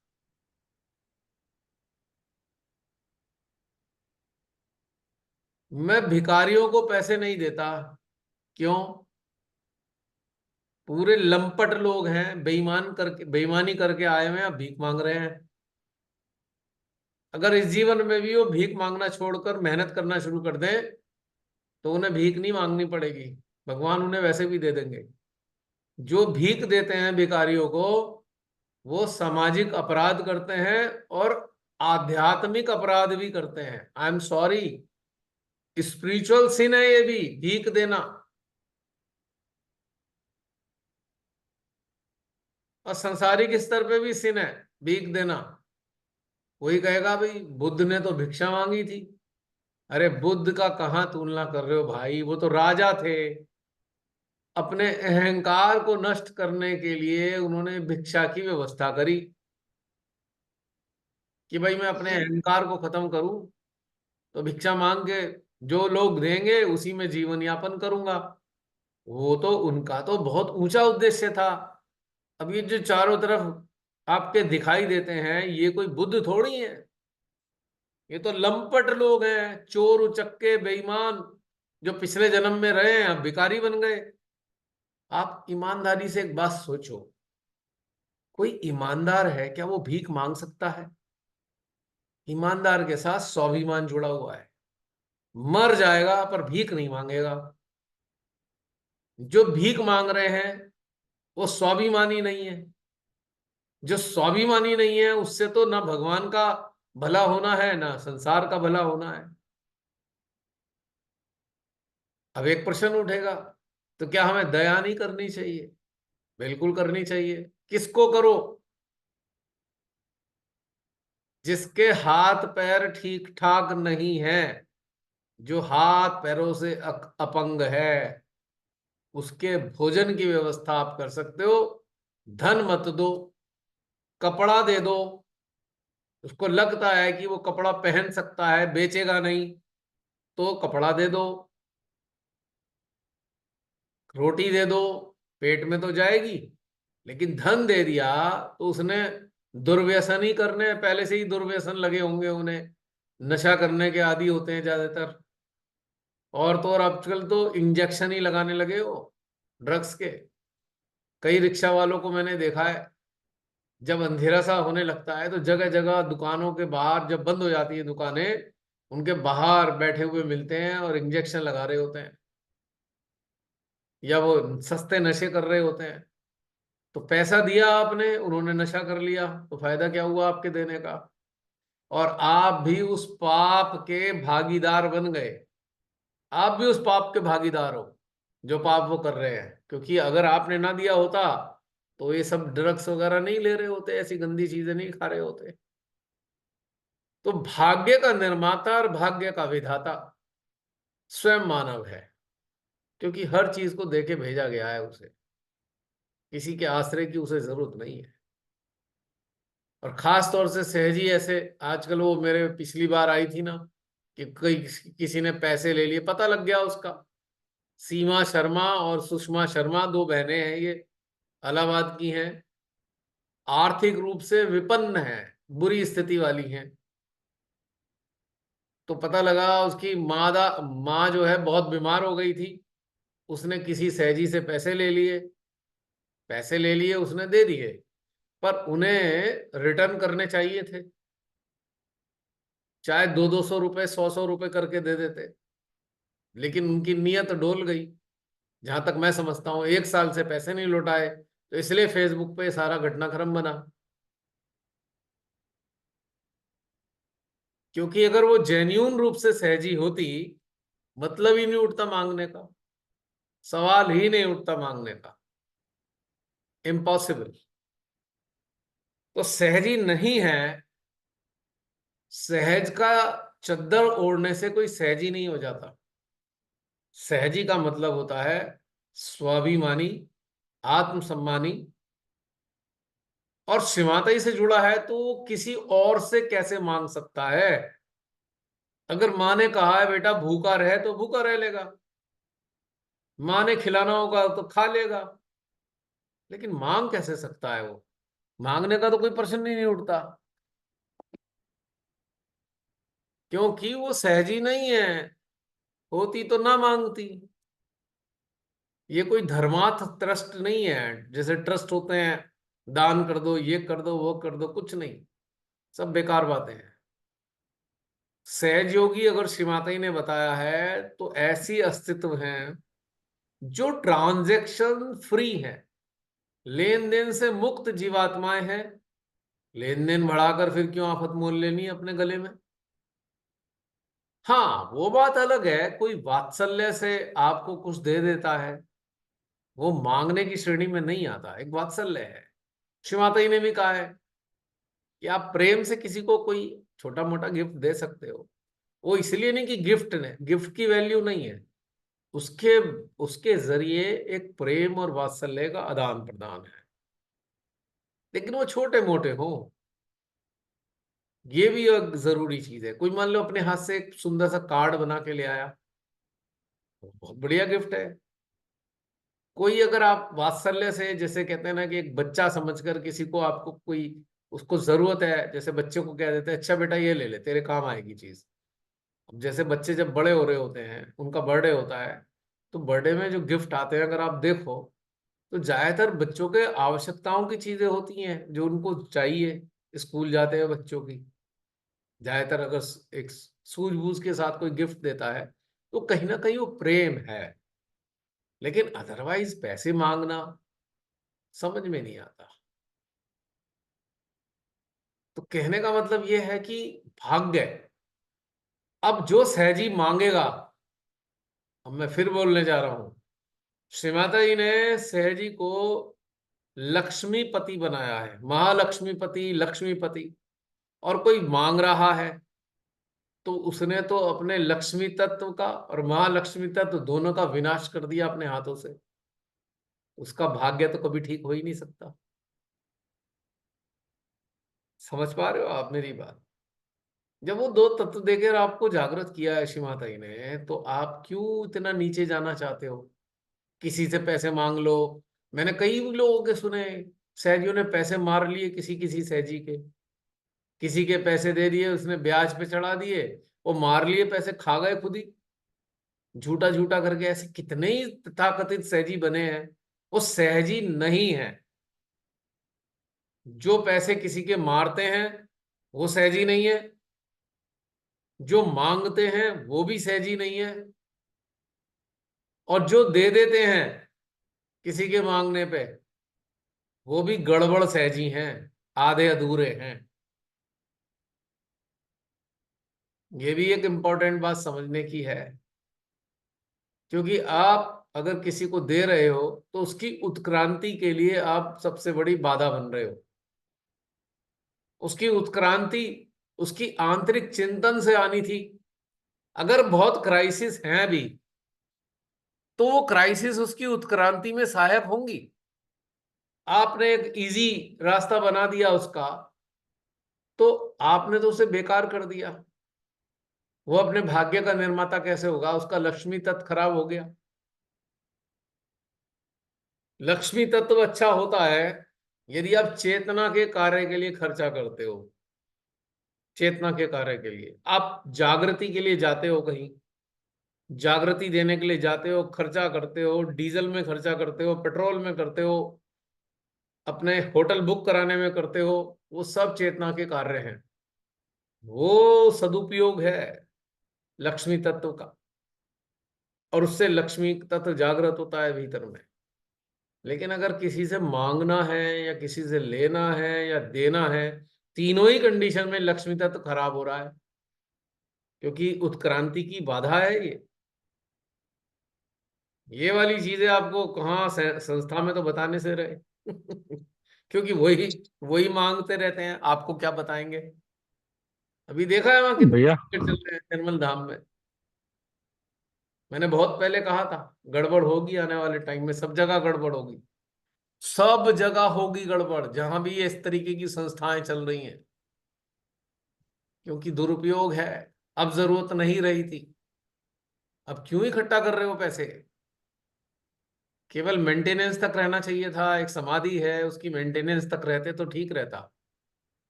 मैं भिखारियों को पैसे नहीं देता। क्यों? पूरे लंपट लोग हैं, बेईमान करके, बेईमानी करके आए हुए हैं, अब भीख मांग रहे हैं। अगर इस जीवन में भी वो भीख मांगना छोड़कर मेहनत करना शुरू कर दें तो उन्हें भीख नहीं मांगनी पड़ेगी, भगवान उन्हें वैसे भी दे देंगे। जो भीख देते हैं भिखारियों को, वो सामाजिक अपराध करते हैं और आध्यात्मिक अपराध भी करते हैं। आई एम सॉरी, स्पिरिचुअल सिन है ये भी, भीख देना। और सांसारिक स्तर पे भी सिन है भीख देना। कोई कहेगा भाई बुद्ध ने तो भिक्षा मांगी थी। अरे बुद्ध का कहाँ तुलना कर रहे हो भाई, वो तो राजा थे। अपने अहंकार को नष्ट करने के लिए उन्होंने भिक्षा की व्यवस्था करी कि भाई मैं अपने ये अहंकार को खत्म करूं, तो भिक्षा मांग के जो लोग देंगे उसी में जीवन यापन करूंगा। वो तो उनका तो बहुत ऊंचा उद्देश्य था। अब ये जो चारों तरफ आपके दिखाई देते हैं, ये कोई बुद्ध थोड़ी है। ये तो लंपट लोग हैं, चोर उचक्के बेईमान, जो पिछले जन्म में रहे हैं अब भिखारी बन गए। आप ईमानदारी से एक बात सोचो, कोई ईमानदार है क्या वो भीख मांग सकता है? ईमानदार के साथ स्वाभिमान जुड़ा हुआ है। मर जाएगा पर भीख नहीं मांगेगा। जो भीख मांग रहे हैं वो स्वाभिमानी नहीं है। जो स्वाभिमानी नहीं है उससे तो ना भगवान का भला होना है ना संसार का भला होना है। अब एक प्रश्न उठेगा, तो क्या हमें दया नहीं करनी चाहिए? बिल्कुल करनी चाहिए। किसको करो? जिसके हाथ पैर ठीक ठाक नहीं है, जो हाथ पैरों से अपंग है, उसके भोजन की व्यवस्था आप कर सकते हो। धन मत दो, कपड़ा दे दो। उसको लगता है कि वो कपड़ा पहन सकता है, बेचेगा नहीं, तो कपड़ा दे दो। रोटी दे दो, पेट में तो जाएगी। लेकिन धन दे दिया तो उसने दुर्व्यसन ही करने, पहले से ही दुर्व्यसन लगे होंगे उन्हें, नशा करने के आदी होते हैं ज्यादातर। और तो और आजकल तो इंजेक्शन ही लगाने लगे हो ड्रग्स के। कई रिक्शा वालों को मैंने देखा है, जब अंधेरा सा होने लगता है तो जगह जगह दुकानों के बाहर, जब बंद हो जाती है दुकानें, उनके बाहर बैठे हुए मिलते हैं और इंजेक्शन लगा रहे होते हैं, या वो सस्ते नशे कर रहे होते हैं। तो पैसा दिया आपने, उन्होंने नशा कर लिया, तो फायदा क्या हुआ आपके देने का? और आप भी उस पाप के भागीदार बन गए। आप भी उस पाप के भागीदार हो जो पाप वो कर रहे हैं, क्योंकि अगर आपने ना दिया होता तो ये सब ड्रग्स वगैरह नहीं ले रहे होते, ऐसी गंदी चीजें नहीं खा रहे होते। तो भाग्य का निर्माता और भाग्य का विधाता स्वयं मानव है, क्योंकि हर चीज को देके भेजा गया है उसे। किसी के आश्रय की उसे जरूरत नहीं है। और खास तौर से सहजी ऐसे, आजकल वो मेरे पिछली बार आई थी ना, कि कोई किसी ने पैसे ले लिए, पता लग गया उसका। सीमा शर्मा और सुषमा शर्मा, दो बहनें हैं ये, इलाहाबाद की हैं। आर्थिक रूप से विपन्न हैं, बुरी स्थिति वाली हैं। तो पता लगा उसकी माँ जो है बहुत बीमार हो गई थी। उसने किसी सहजी से पैसे ले लिए। पैसे ले लिए, उसने दे दिए, पर उन्हें रिटर्न करने चाहिए थे। चाहे 200-200 रुपए 100-100 रुपए करके दे देते, लेकिन उनकी नीयत डोल गई। जहां तक मैं समझता हूँ 1 साल से पैसे नहीं लौटाए, तो इसलिए फेसबुक पे सारा घटनाक्रम बना। क्योंकि अगर वो जेन्यून रूप से सहजी होती, मतलब ही नहीं उठता मांगने का, सवाल ही नहीं उठता मांगने का, इम्पॉसिबल। तो सहजी नहीं है। सहज का चद्दर ओढ़ने से कोई सहजी नहीं हो जाता। सहजी का मतलब होता है स्वाभिमानी, आत्मसम्मानी। और शिमाताई से जुड़ा है तो वो किसी और से कैसे मांग सकता है? अगर माँ ने कहा है बेटा भूखा रहे तो भूखा रह लेगा, माँ ने खिलाना होगा तो खा लेगा, लेकिन मांग कैसे सकता है वो? मांगने का तो कोई प्रश्न ही नहीं उठता, क्योंकि वो सहजी नहीं है। होती तो ना मांगती। ये कोई धर्मार्थ ट्रस्ट नहीं है, जैसे ट्रस्ट होते हैं, दान कर दो, ये कर दो, वो कर दो, कुछ नहीं, सब बेकार बातें हैं। सहज योगी अगर श्रीमाता ने बताया है तो ऐसी अस्तित्व हैं जो ट्रांजैक्शन फ्री है, लेन देन से मुक्त जीवात्माएं हैं। लेन देन बढ़ाकर फिर क्यों आफत मोल लेनी है अपने गले में? हाँ, वो बात अलग है, कोई वात्सल्य से आपको कुछ दे देता है, वो मांगने की श्रेणी में नहीं आता, एक वात्सल्य है। श्री माता जी ने भी कहा है कि आप प्रेम से किसी को कोई छोटा मोटा गिफ्ट दे सकते हो। वो इसलिए नहीं कि गिफ्ट ने, गिफ्ट की वैल्यू नहीं है, उसके उसके जरिए एक प्रेम और वात्सल्य का आदान प्रदान है। लेकिन वो छोटे मोटे हो, ये भी एक जरूरी चीज है। कोई मान लो अपने हाथ से एक सुंदर सा कार्ड बना के ले आया, बहुत बढ़िया गिफ्ट है। कोई अगर आप वात्सल्य से, जैसे कहते हैं ना कि एक बच्चा समझकर किसी को, आपको कोई उसको जरूरत है, जैसे बच्चे को कह देते हैं अच्छा बेटा ये ले ले तेरे काम आएगी चीज। अब जैसे बच्चे जब बड़े हो रहे होते हैं, उनका बर्थडे होता है, तो बर्थडे में जो गिफ्ट आते हैं अगर आप देखो, तो ज्यादातर बच्चों के आवश्यकताओं की चीजें होती हैं जो उनको चाहिए। स्कूल जाते हैं बच्चों की, ज्यादातर अगर एक सूझबूझ के साथ कोई गिफ्ट देता है तो कहीं ना कहीं वो प्रेम है। लेकिन अदरवाइज पैसे मांगना समझ में नहीं आता। तो कहने का मतलब ये है कि भाग्य, अब जो सहजी मांगेगा, अब मैं फिर बोलने जा रहा हूं, श्रीमाता जी ने सहजी को लक्ष्मीपति बनाया है, महालक्ष्मीपति, लक्ष्मीपति। और कोई मांग रहा है तो उसने तो अपने लक्ष्मी तत्व का और महालक्ष्मी तत्व दोनों का विनाश कर दिया अपने हाथों से। उसका भाग्य तो कभी ठीक हो ही नहीं सकता। समझ पा रहे हो आप मेरी बात? जब वो दो तत्व देकर आपको जागृत किया है श्री माता जी ने, तो आप क्यों इतना नीचे जाना चाहते हो? किसी से पैसे मांग लो। मैंने कई लोगों के सुने, सहजियों ने पैसे मार लिए किसी किसी सहजी के, किसी के पैसे दे दिए, उसने ब्याज पे चढ़ा दिए, वो मार लिए पैसे, खा गए खुद ही, झूठा झूठा करके। ऐसे कितने ही तथाकथित सहजी बने हैं, वो सहजी नहीं है। जो पैसे किसी के मारते हैं वो सहजी नहीं है, जो मांगते हैं वो भी सहजी नहीं है, और जो दे देते हैं किसी के मांगने पे वो भी गड़बड़ सहजी हैं, आधे अधूरे हैं। ये भी एक इंपॉर्टेंट बात समझने की है, क्योंकि आप अगर किसी को दे रहे हो तो उसकी उत्क्रांति के लिए आप सबसे बड़ी बाधा बन रहे हो। उसकी उत्क्रांति उसकी आंतरिक चिंतन से आनी थी। अगर बहुत क्राइसिस हैं भी, तो वो क्राइसिस उसकी उत्क्रांति में सहायक होंगी। आपने एक इजी रास्ता बना दिया उसका, तो आपने तो उसे बेकार कर दिया। वो अपने भाग्य का निर्माता कैसे होगा? उसका लक्ष्मी तत्व खराब हो गया। लक्ष्मी तत्व अच्छा होता है यदि आप चेतना के कार्य के लिए खर्चा करते हो। चेतना के कार्य के लिए आप जागृति के लिए जाते हो, कहीं जागृति देने के लिए जाते हो, खर्चा करते हो, डीजल में खर्चा करते हो, पेट्रोल में करते हो, अपने होटल बुक कराने में करते हो, वो सब चेतना के कार्य हैं। वो सदुपयोग है लक्ष्मी तत्व का, और उससे लक्ष्मी तत्व जागृत होता है भीतर में। लेकिन अगर किसी से मांगना है या किसी से लेना है या देना है, तीनों ही कंडीशन में लक्ष्मी तत्व खराब हो रहा है, क्योंकि उत्क्रांति की बाधा है ये वाली चीजें आपको कहाँ संस्था में तो बताने से रहे। क्योंकि वही वही मांगते रहते हैं, आपको क्या बताएंगे। अभी देखा है वहां भैया कितने चल रहे हैं निर्मल धाम में। मैंने बहुत पहले कहा था गड़बड़ होगी, आने वाले टाइम में सब जगह गड़बड़ होगी। सब जगह होगी गड़बड़ जहां भी ये इस तरीके की संस्थाएं चल रही हैं, क्योंकि दुरुपयोग है। अब जरूरत नहीं रही थी, अब क्यों इकट्ठा कर रहे हो पैसे। केवल मेंटेनेंस तक रहना चाहिए था, एक समाधि है उसकी मेंटेनेंस तक रहते तो ठीक रहता।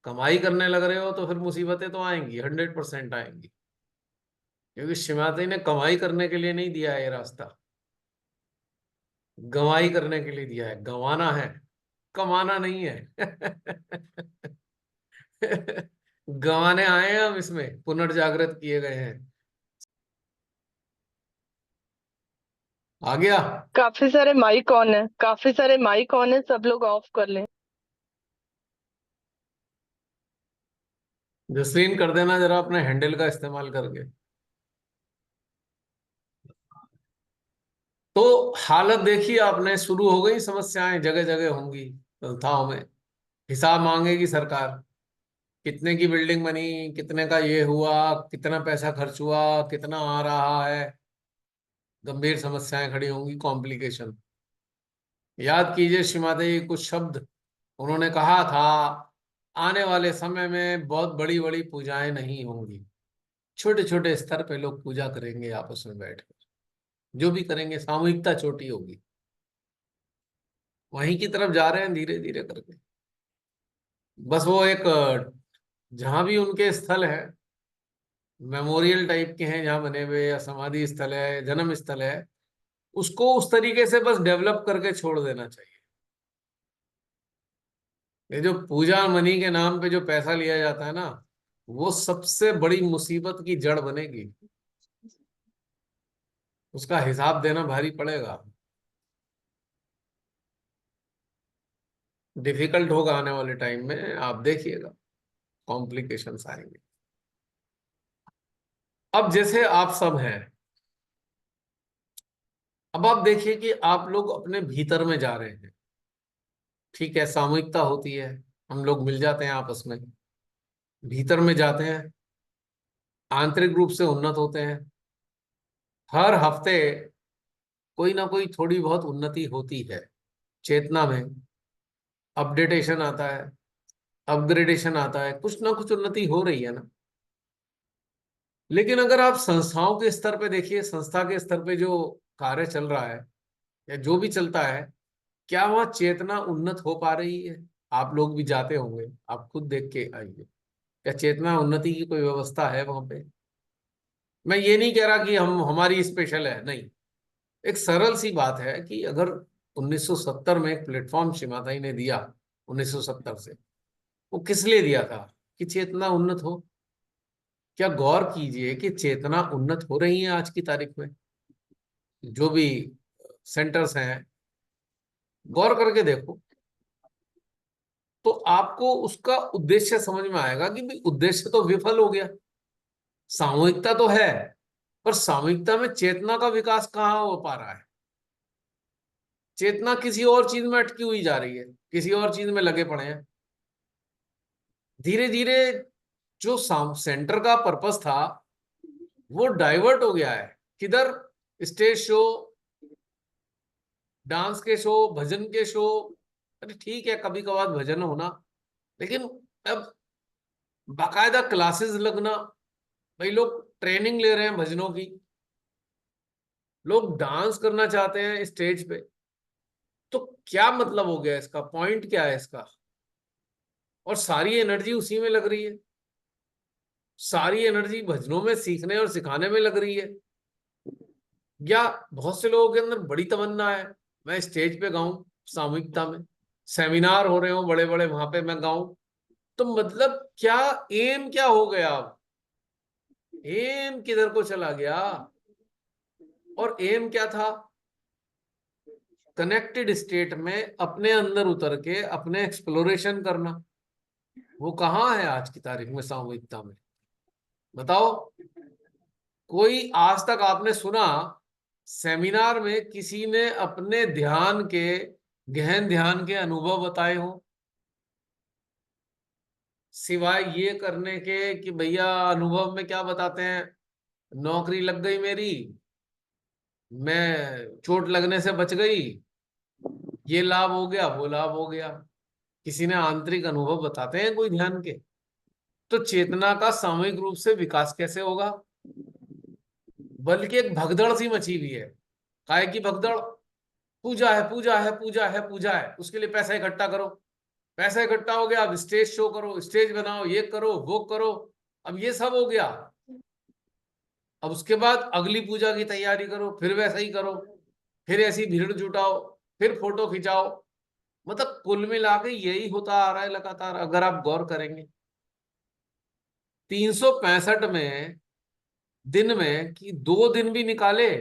कमाई करने लग रहे हो तो फिर मुसीबतें तो आएंगी, 100% आएंगी। क्योंकि शिमाते ने कमाई करने के लिए नहीं दिया है ये रास्ता, गवाई करने के लिए दिया है। गंवाना है, कमाना नहीं है। गंवाने आए हैं हम, इसमें पुनर्जागृत किए गए हैं। आ गया। काफी सारे माइक ऑन है, काफी सारे माइक ऑन है, सब लोग ऑफ कर लें। जसलीन कर देना जरा अपने हैंडल का इस्तेमाल करके। तो हालत देखी आपने, शुरू हो गई समस्याएं, जगह जगह होंगी संस्थाओं में। हिसाब मांगेगी सरकार, कितने की बिल्डिंग बनी, कितने का ये हुआ, कितना पैसा खर्च हुआ, कितना आ रहा है। गंभीर समस्याएं खड़ी होंगी, कॉम्प्लिकेशन। याद कीजिए श्रीमाता जी कुछ शब्द उन्होंने कहा था, आने वाले समय में बहुत बड़ी बड़ी पूजाएं नहीं होंगी, छोटे छोटे स्तर पे लोग पूजा करेंगे आपस में बैठकर। जो भी करेंगे सामूहिकता छोटी होगी। वहीं की तरफ जा रहे हैं धीरे धीरे करके। बस वो एक जहां भी उनके स्थल है, मेमोरियल टाइप के हैं जहां बने हुए, या समाधि स्थल है, जन्म स्थल है, उसको उस तरीके से बस डेवलप करके छोड़ देना चाहिए। ये जो पूजा मनी के नाम पे जो पैसा लिया जाता है ना, वो सबसे बड़ी मुसीबत की जड़ बनेगी। उसका हिसाब देना भारी पड़ेगा, डिफिकल्ट होगा आने वाले टाइम में, आप देखिएगा कॉम्प्लिकेशंस आएंगे। अब जैसे आप सब हैं, अब आप देखिए कि आप लोग अपने भीतर में जा रहे हैं। ठीक है, सामूहिकता होती है, हम लोग मिल जाते हैं आपस में, भीतर में जाते हैं, आंतरिक रूप से उन्नत होते हैं। हर हफ्ते कोई ना कोई थोड़ी बहुत उन्नति होती है चेतना में, अपडेटेशन आता है, अपग्रेडेशन आता है, कुछ ना कुछ उन्नति हो रही है ना। लेकिन अगर आप संस्थाओं के स्तर पे देखिए, संस्था के स्तर पे जो कार्य चल रहा है या जो भी चलता है, क्या वहां चेतना उन्नत हो पा रही है। आप लोग भी जाते होंगे, आप खुद देख के आइए, क्या चेतना उन्नति की कोई व्यवस्था है वहां पे। मैं ये नहीं कह रहा कि हम हमारी स्पेशल है, नहीं। एक सरल सी बात है कि अगर 1970 में एक प्लेटफॉर्म श्रीमाता ने दिया, 1970 से, वो किस लिए दिया था, कि चेतना उन्नत हो। क्या गौर कीजिए कि चेतना उन्नत हो रही है आज की तारीख में। जो भी सेंटर्स हैं, गौर करके देखो, तो आपको उसका उद्देश्य समझ में आएगा कि भाई उद्देश्य तो विफल हो गया। सामूहिकता तो है, पर सामूहिकता में चेतना का विकास कहाँ हो पा रहा है। चेतना किसी और चीज में अटकी हुई जा रही है, किसी और चीज में लगे पड़े हैं। धीरे धीरे जो सेंटर का पर्पस था वो डाइवर्ट हो गया है। किधर, स्टेज शो, डांस के शो, भजन के शो। अरे ठीक है, कभी कभार भजन होना, लेकिन अब बाकायदा क्लासेस लगना। भाई लोग ट्रेनिंग ले रहे हैं भजनों की, लोग डांस करना चाहते हैं स्टेज पे। तो क्या मतलब हो गया इसका, पॉइंट क्या है इसका। और सारी एनर्जी उसी में लग रही है, सारी एनर्जी भजनों में सीखने और सिखाने में लग रही है। या बहुत से लोगों के अंदर बड़ी तमन्ना है, मैं स्टेज पे गाऊं सामूहिकता में, सेमिनार हो रहे हो बड़े बड़े, वहां पे मैं गाऊं। तो मतलब क्या एम क्या हो गया? अब एम किधर को चला गया? और एम क्या था? कनेक्टेड स्टेट में अपने अंदर उतर के अपने एक्सप्लोरेशन करना। वो कहाँ है आज की तारीख में सामूहिकता में? बताओ। कोई आज तक आपने सुना सेमिनार में किसी ने अपने ध्यान के, गहन ध्यान के अनुभव बताए हो? सिवाय ये करने के कि भैया अनुभव में क्या बताते हैं, नौकरी लग गई मेरी, मैं चोट लगने से बच गई, ये लाभ हो गया वो लाभ हो गया। किसी ने आंतरिक अनुभव बताते हैं कोई ध्यान के? तो चेतना का सामूहिक रूप से विकास कैसे होगा? बल्कि एक भगदड़ सी मची हुई है। काय की भगदड़? पूजा है, पूजा है, पूजा है, पूजा है, उसके लिए पैसा इकट्ठा करो। पैसा इकट्ठा हो गया, अब स्टेज शो करो, स्टेज बनाओ, ये करो वो करो। अब ये सब हो गया, अब उसके बाद अगली पूजा की तैयारी करो, फिर वैसा ही करो, फिर ऐसी भीड़ जुटाओ, फिर फोटो खिंचाओ। मतलब कुल मिला के यही होता आ रहा है लगातार, अगर आप गौर करेंगे। 365 में दिन में कि 2 दिन भी निकाले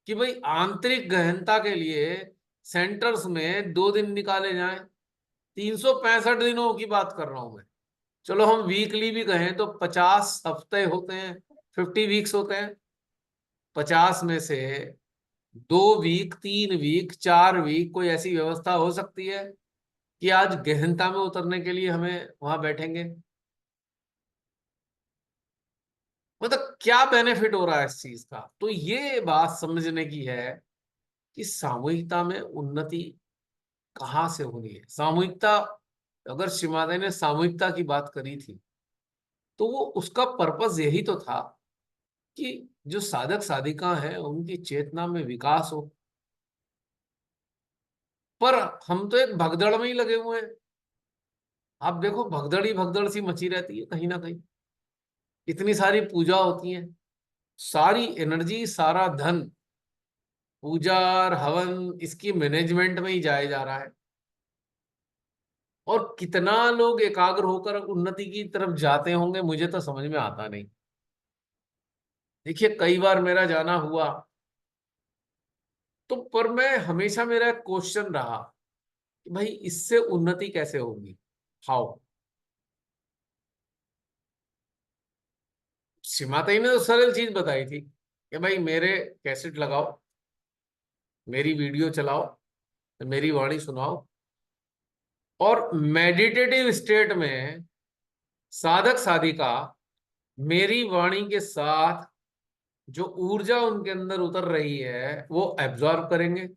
कि भाई आंतरिक गहनता के लिए सेंटर्स में 2 दिन निकाले जाएं। 365 दिनों की बात कर रहा हूं मैं। चलो हम वीकली भी कहें तो 50 हफ्ते होते हैं, 50 वीक्स होते हैं। 50 में से 2 वीक, 3 वीक, 4 वीक कोई ऐसी व्यवस्था हो सकती है कि आज गहनता में उतरने के लिए हमें वहां बैठेंगे? मतलब क्या बेनिफिट हो रहा है इस चीज का? तो ये बात समझने की है कि सामूहिकता में उन्नति कहाँ से होनी है। सामूहिकता, अगर श्रीमाता ने सामूहिकता की बात करी थी तो वो उसका पर्पस यही तो था कि जो साधक साधिका हैं उनकी चेतना में विकास हो। पर हम तो एक भगदड़ में ही लगे हुए हैं। आप देखो, भगदड़ ही भगदड़ सी मची रहती है कहीं ना कहीं। इतनी सारी पूजा होती है, सारी एनर्जी, सारा धन पूजा और हवन इसकी मैनेजमेंट में ही जाया जा रहा है। और कितना लोग एकाग्र होकर उन्नति की तरफ जाते होंगे मुझे तो समझ में आता नहीं। देखिए, कई बार मेरा जाना हुआ तो, पर मैं हमेशा, मेरा एक क्वेश्चन रहा कि भाई इससे उन्नति कैसे होगी? हाउ? सीमाता ही ने तो सरल चीज बताई थी कि भाई मेरे कैसेट लगाओ, मेरी वीडियो चलाओ, मेरी वाणी सुनाओ, और मेडिटेटिव स्टेट में साधक साधिका मेरी वाणी के साथ जो ऊर्जा उनके अंदर उतर रही है वो एब्जॉर्ब करेंगे।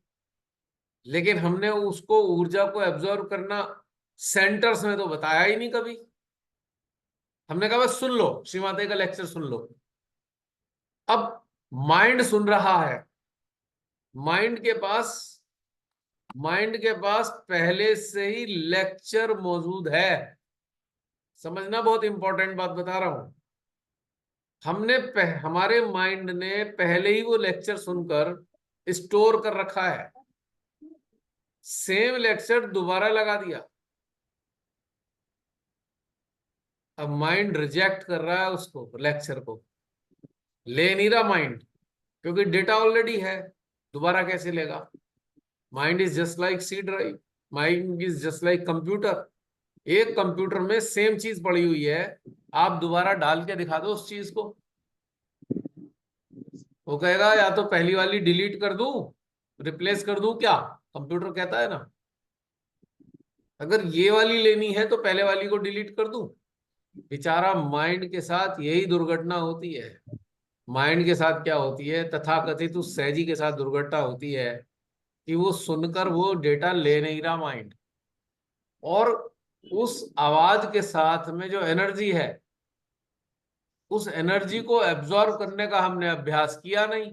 लेकिन हमने उसको, ऊर्जा को एब्जॉर्ब करना सेंटर्स में तो बताया ही नहीं कभी। हमने कहा बस सुन लो, श्रीमाता का लेक्चर सुन लो। अब माइंड सुन रहा है, माइंड के पास माइंड के पास पहले से ही लेक्चर मौजूद है। समझना, बहुत इंपॉर्टेंट बात बता रहा हूं। हमारे माइंड ने पहले ही वो लेक्चर सुनकर स्टोर कर रखा है। सेम लेक्चर दोबारा लगा दिया। अब माइंड रिजेक्ट कर रहा है उसको, लेक्चर को ले नहीं रहा माइंड, क्योंकि डेटा ऑलरेडी है। दोबारा कैसे लेगा? Mind is just like C drive, mind is just like computer. एक कंप्यूटर में सेम चीज पड़ी हुई है, आप दोबारा डाल के दिखा दो उस चीज को, वो कहेगा या तो पहली वाली डिलीट कर दूं, रिप्लेस कर दूं क्या? कंप्यूटर कहता है ना, अगर ये वाली लेनी है तो पहले वाली को डिलीट कर दूं। बेचारा माइंड के साथ यही दुर्घटना होती है। माइंड के साथ क्या होती है, तथाकथित उस सहजी के साथ दुर्घटना होती है कि वो सुनकर वो डेटा ले नहीं रहा माइंड, और उस आवाज के साथ में जो एनर्जी है, उस एनर्जी को एब्जॉर्ब करने का हमने अभ्यास किया नहीं।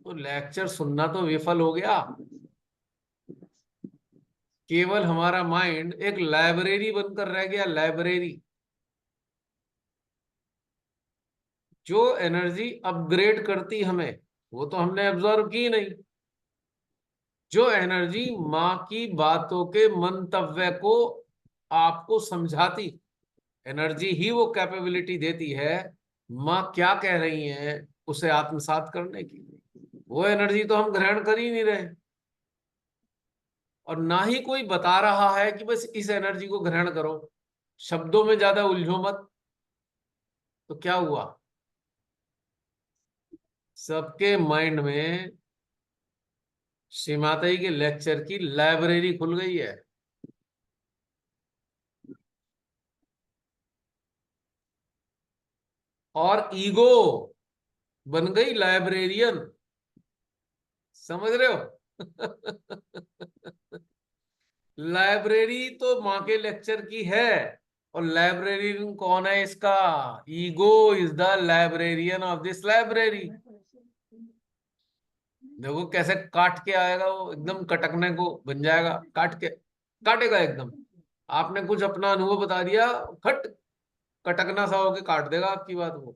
तो लेक्चर सुनना तो विफल हो गया। केवल हमारा माइंड एक लाइब्रेरी बनकर रह गया, लाइब्रेरी। जो एनर्जी अपग्रेड करती हमें वो तो हमने एब्जॉर्व की नहीं। जो एनर्जी माँ की बातों के मंतव्य को आपको समझाती, एनर्जी ही वो कैपेबिलिटी देती है माँ क्या कह रही है उसे आत्मसात करने की। वो एनर्जी तो हम ग्रहण कर ही नहीं रहे, और ना ही कोई बता रहा है कि बस इस एनर्जी को ग्रहण करो, शब्दों में ज्यादा उलझो मत। तो क्या हुआ, सबके माइंड में श्री माता जी के लेक्चर की लाइब्रेरी खुल गई है। और ईगो बन गई लाइब्रेरियन, समझ रहे हो? लाइब्रेरी तो माँ के लेक्चर की है, और लाइब्रेरियन कौन है इसका? Ego is the librarian of this library. देखो कैसे काट के आएगा वो, एकदम कटकने को बन जाएगा, काट के काटेगा एकदम। आपने कुछ अपना अनुभव बता दिया, खट कटकना सा होके काट देगा आपकी बात वो,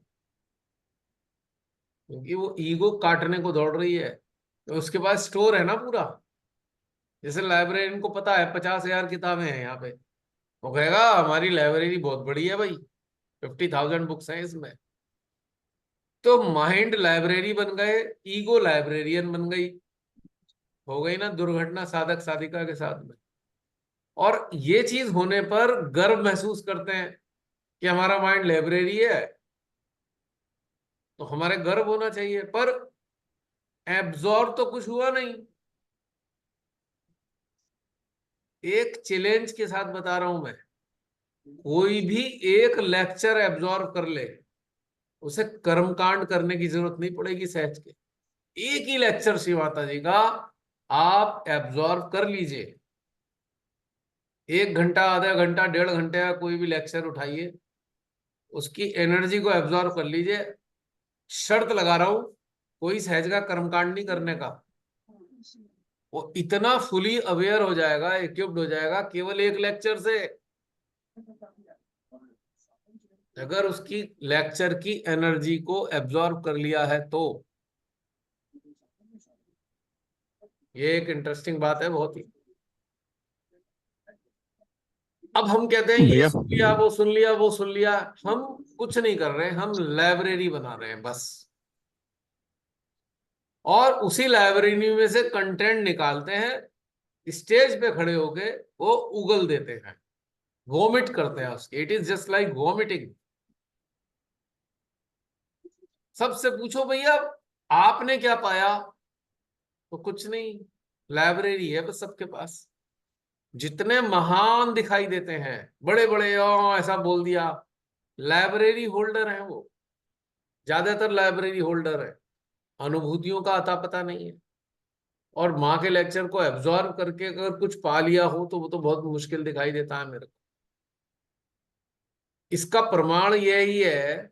क्योंकि वो ईगो काटने को दौड़ रही है। तो उसके पास स्टोर है ना पूरा। जैसे लाइब्रेरियन को पता है 50,000 किताबें हैं यहाँ पे, वो कहेगा हमारी लाइब्रेरी बहुत बड़ी है भाई, 50,000 बुक्स हैं इसमें। तो माइंड लाइब्रेरी बन गए, ईगो लाइब्रेरियन बन गई। हो गई ना दुर्घटना साधक साधिका के साथ में। और ये चीज होने पर गर्व महसूस करते हैं कि हमारा माइंड लाइब्रेरी है, तो हमारे गर्व होना चाहिए। पर एब्जॉर्ब तो कुछ हुआ नहीं। एक चैलेंज के साथ बता रहा हूं मैं, कोई भी एक लेक्चर एब्जॉर्ब कर ले, उसे कर्मकांड करने की जरूरत नहीं पड़ेगी सहज के। एक ही लेक्चर शिव माता जी का आप एब्जॉर्ब कर लीजिए, 1 घंटा, आधा घंटा, 1.5 घंटे का कोई भी लेक्चर उठाइए, उसकी एनर्जी को एब्जॉर्ब कर लीजिए। शर्त लगा रहा हूं, कोई सहज का कर्मकांड नहीं करने का। वो इतना फुली अवेयर हो जाएगा, इक्विप्ड हो जाएगा केवल एक लेक्चर से। अगर उसकी लेक्चर की एनर्जी को एब्जॉर्ब कर लिया है तो ये एक इंटरेस्टिंग बात है बहुत ही। अब हम कहते हैं ये भैया सुन लिया, वो सुन लिया, वो सुन लिया। हम कुछ नहीं कर रहे, हम लाइब्रेरी बना रहे हैं बस। और उसी लाइब्रेरी में से कंटेंट निकालते हैं, स्टेज पे खड़े होके वो उगल देते हैं, वोमिट करते हैं उसके। It is just like vomiting. सबसे पूछो भैया आपने क्या पाया, तो कुछ नहीं, लाइब्रेरी है बस सबके पास। जितने महान दिखाई देते हैं, बड़े बड़े ऐसा बोल दिया, लाइब्रेरी होल्डर है वो, ज्यादातर लाइब्रेरी होल्डर है, अनुभूतियों का अता पता नहीं है। और माँ के लेक्चर को एब्जॉर्ब करके अगर कुछ पा लिया हो तो वो तो बहुत मुश्किल दिखाई देता है मेरे को। इसका प्रमाण यही है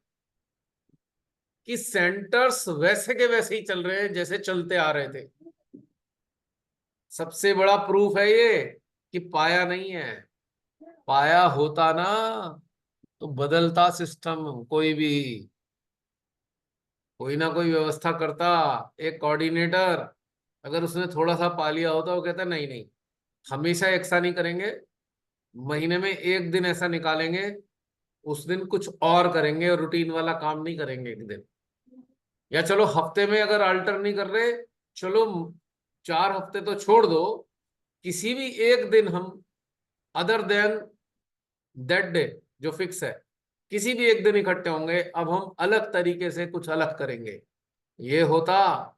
कि सेंटर्स वैसे के वैसे ही चल रहे हैं जैसे चलते आ रहे थे। सबसे बड़ा प्रूफ है ये कि पाया नहीं है। पाया होता ना तो बदलता सिस्टम, कोई ना कोई व्यवस्था करता। एक कोऑर्डिनेटर अगर उसने थोड़ा सा पा लिया होता, वो कहता नहीं नहीं, हमेशा ऐसा नहीं करेंगे, महीने में एक दिन ऐसा निकालेंगे, उस दिन कुछ और करेंगे और रूटीन वाला काम नहीं करेंगे एक दिन। या चलो हफ्ते में अगर अल्टर नहीं कर रहे, चलो 4 हफ्ते तो छोड़ दो, किसी भी एक दिन हम अदर देन दैट डे जो फिक्स है, किसी भी एक दिन इकट्ठे होंगे, अब हम अलग तरीके से कुछ अलग करेंगे। ये होता,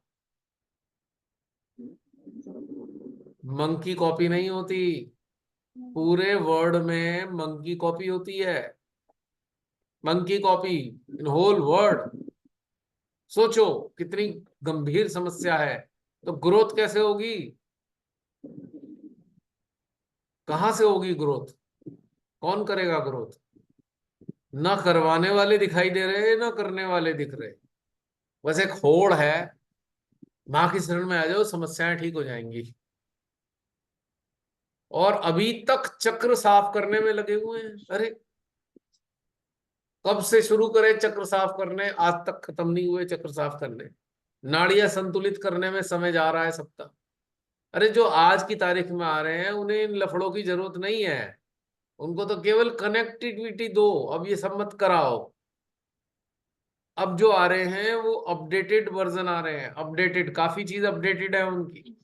मंकी कॉपी नहीं होती, पूरे वर्ल्ड में मंकी कॉपी होती है। Monkey copy in whole world. सोचो कितनी गंभीर समस्या है। तो ग्रोथ कैसे होगी, कहां से होगी ग्रोथ, कौन करेगा ग्रोथ? ना करवाने वाले दिखाई दे रहे, ना करने वाले दिख रहे। बस एक होड़ है, मां की शरण में आ जाओ समस्याएं ठीक हो जाएंगी। और अभी तक चक्र साफ करने में लगे हुए हैं। अरे कब से शुरू करें चक्र साफ करने, आज तक खत्म नहीं हुए चक्र साफ करने। नाड़ियां संतुलित करने में समय जा रहा है सबका। अरे जो आज की तारीख में आ रहे हैं उन्हें इन लफड़ों की जरूरत नहीं है। उनको तो केवल कनेक्टिविटी दो, अब ये सब मत कराओ। अब जो आ रहे हैं वो अपडेटेड वर्जन आ रहे हैं, अपडेटेड, काफी चीज अपडेटेड है उनकी,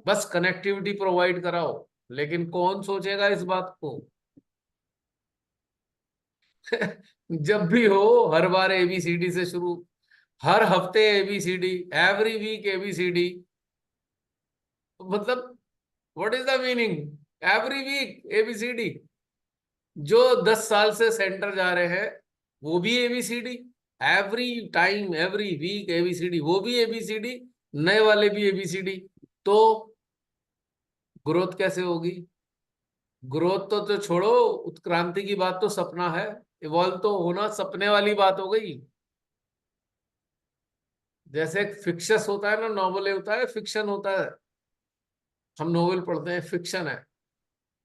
बस कनेक्टिविटी प्रोवाइड कराओ। लेकिन कौन सोचेगा इस बात को? जब भी हो, हर बार एबीसीडी से शुरू, हर हफ्ते एबीसीडी, एवरी वीक एबीसीडी, मतलब what is the meaning? Every week ABCD. जो 10 साल से सेंटर जा रहे हैं वो भी ABCD, every time every week ABCD, वो भी एबीसीडी, नए वाले भी एबीसीडी। तो ग्रोथ कैसे होगी? ग्रोथ तो छोड़ो, उत्क्रांति की बात तो सपना है, इवॉल्व तो होना सपने वाली बात हो गई। जैसे एक फिक्शस होता है ना, नॉवल होता है, फिक्शन होता है, हम नोवेल पढ़ते हैं, फिक्शन है।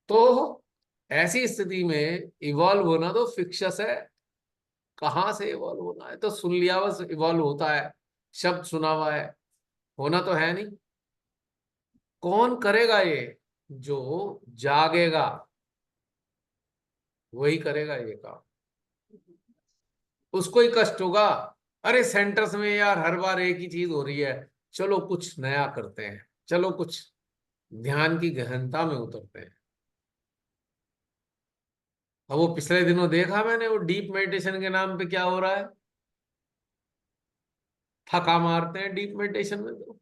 तो ऐसी स्थिति में इवॉल्व होना तो फिक्शस है। कहाँ से इवॉल्व होना है? तो सुन लिया बस इवॉल्व होता है, शब्द सुना हुआ है, होना तो है नहीं। कौन करेगा ये? जो जागेगा वही करेगा ये काम। उसको ही कष्ट होगा, अरे सेंटर्स में यार हर बार एक ही चीज हो रही है, चलो कुछ नया करते हैं, चलो कुछ ध्यान की गहनता में उतरते हैं। अब वो पिछले दिनों देखा मैंने, वो डीप मेडिटेशन के नाम पे क्या हो रहा है, थका मारते हैं डीप मेडिटेशन में। तो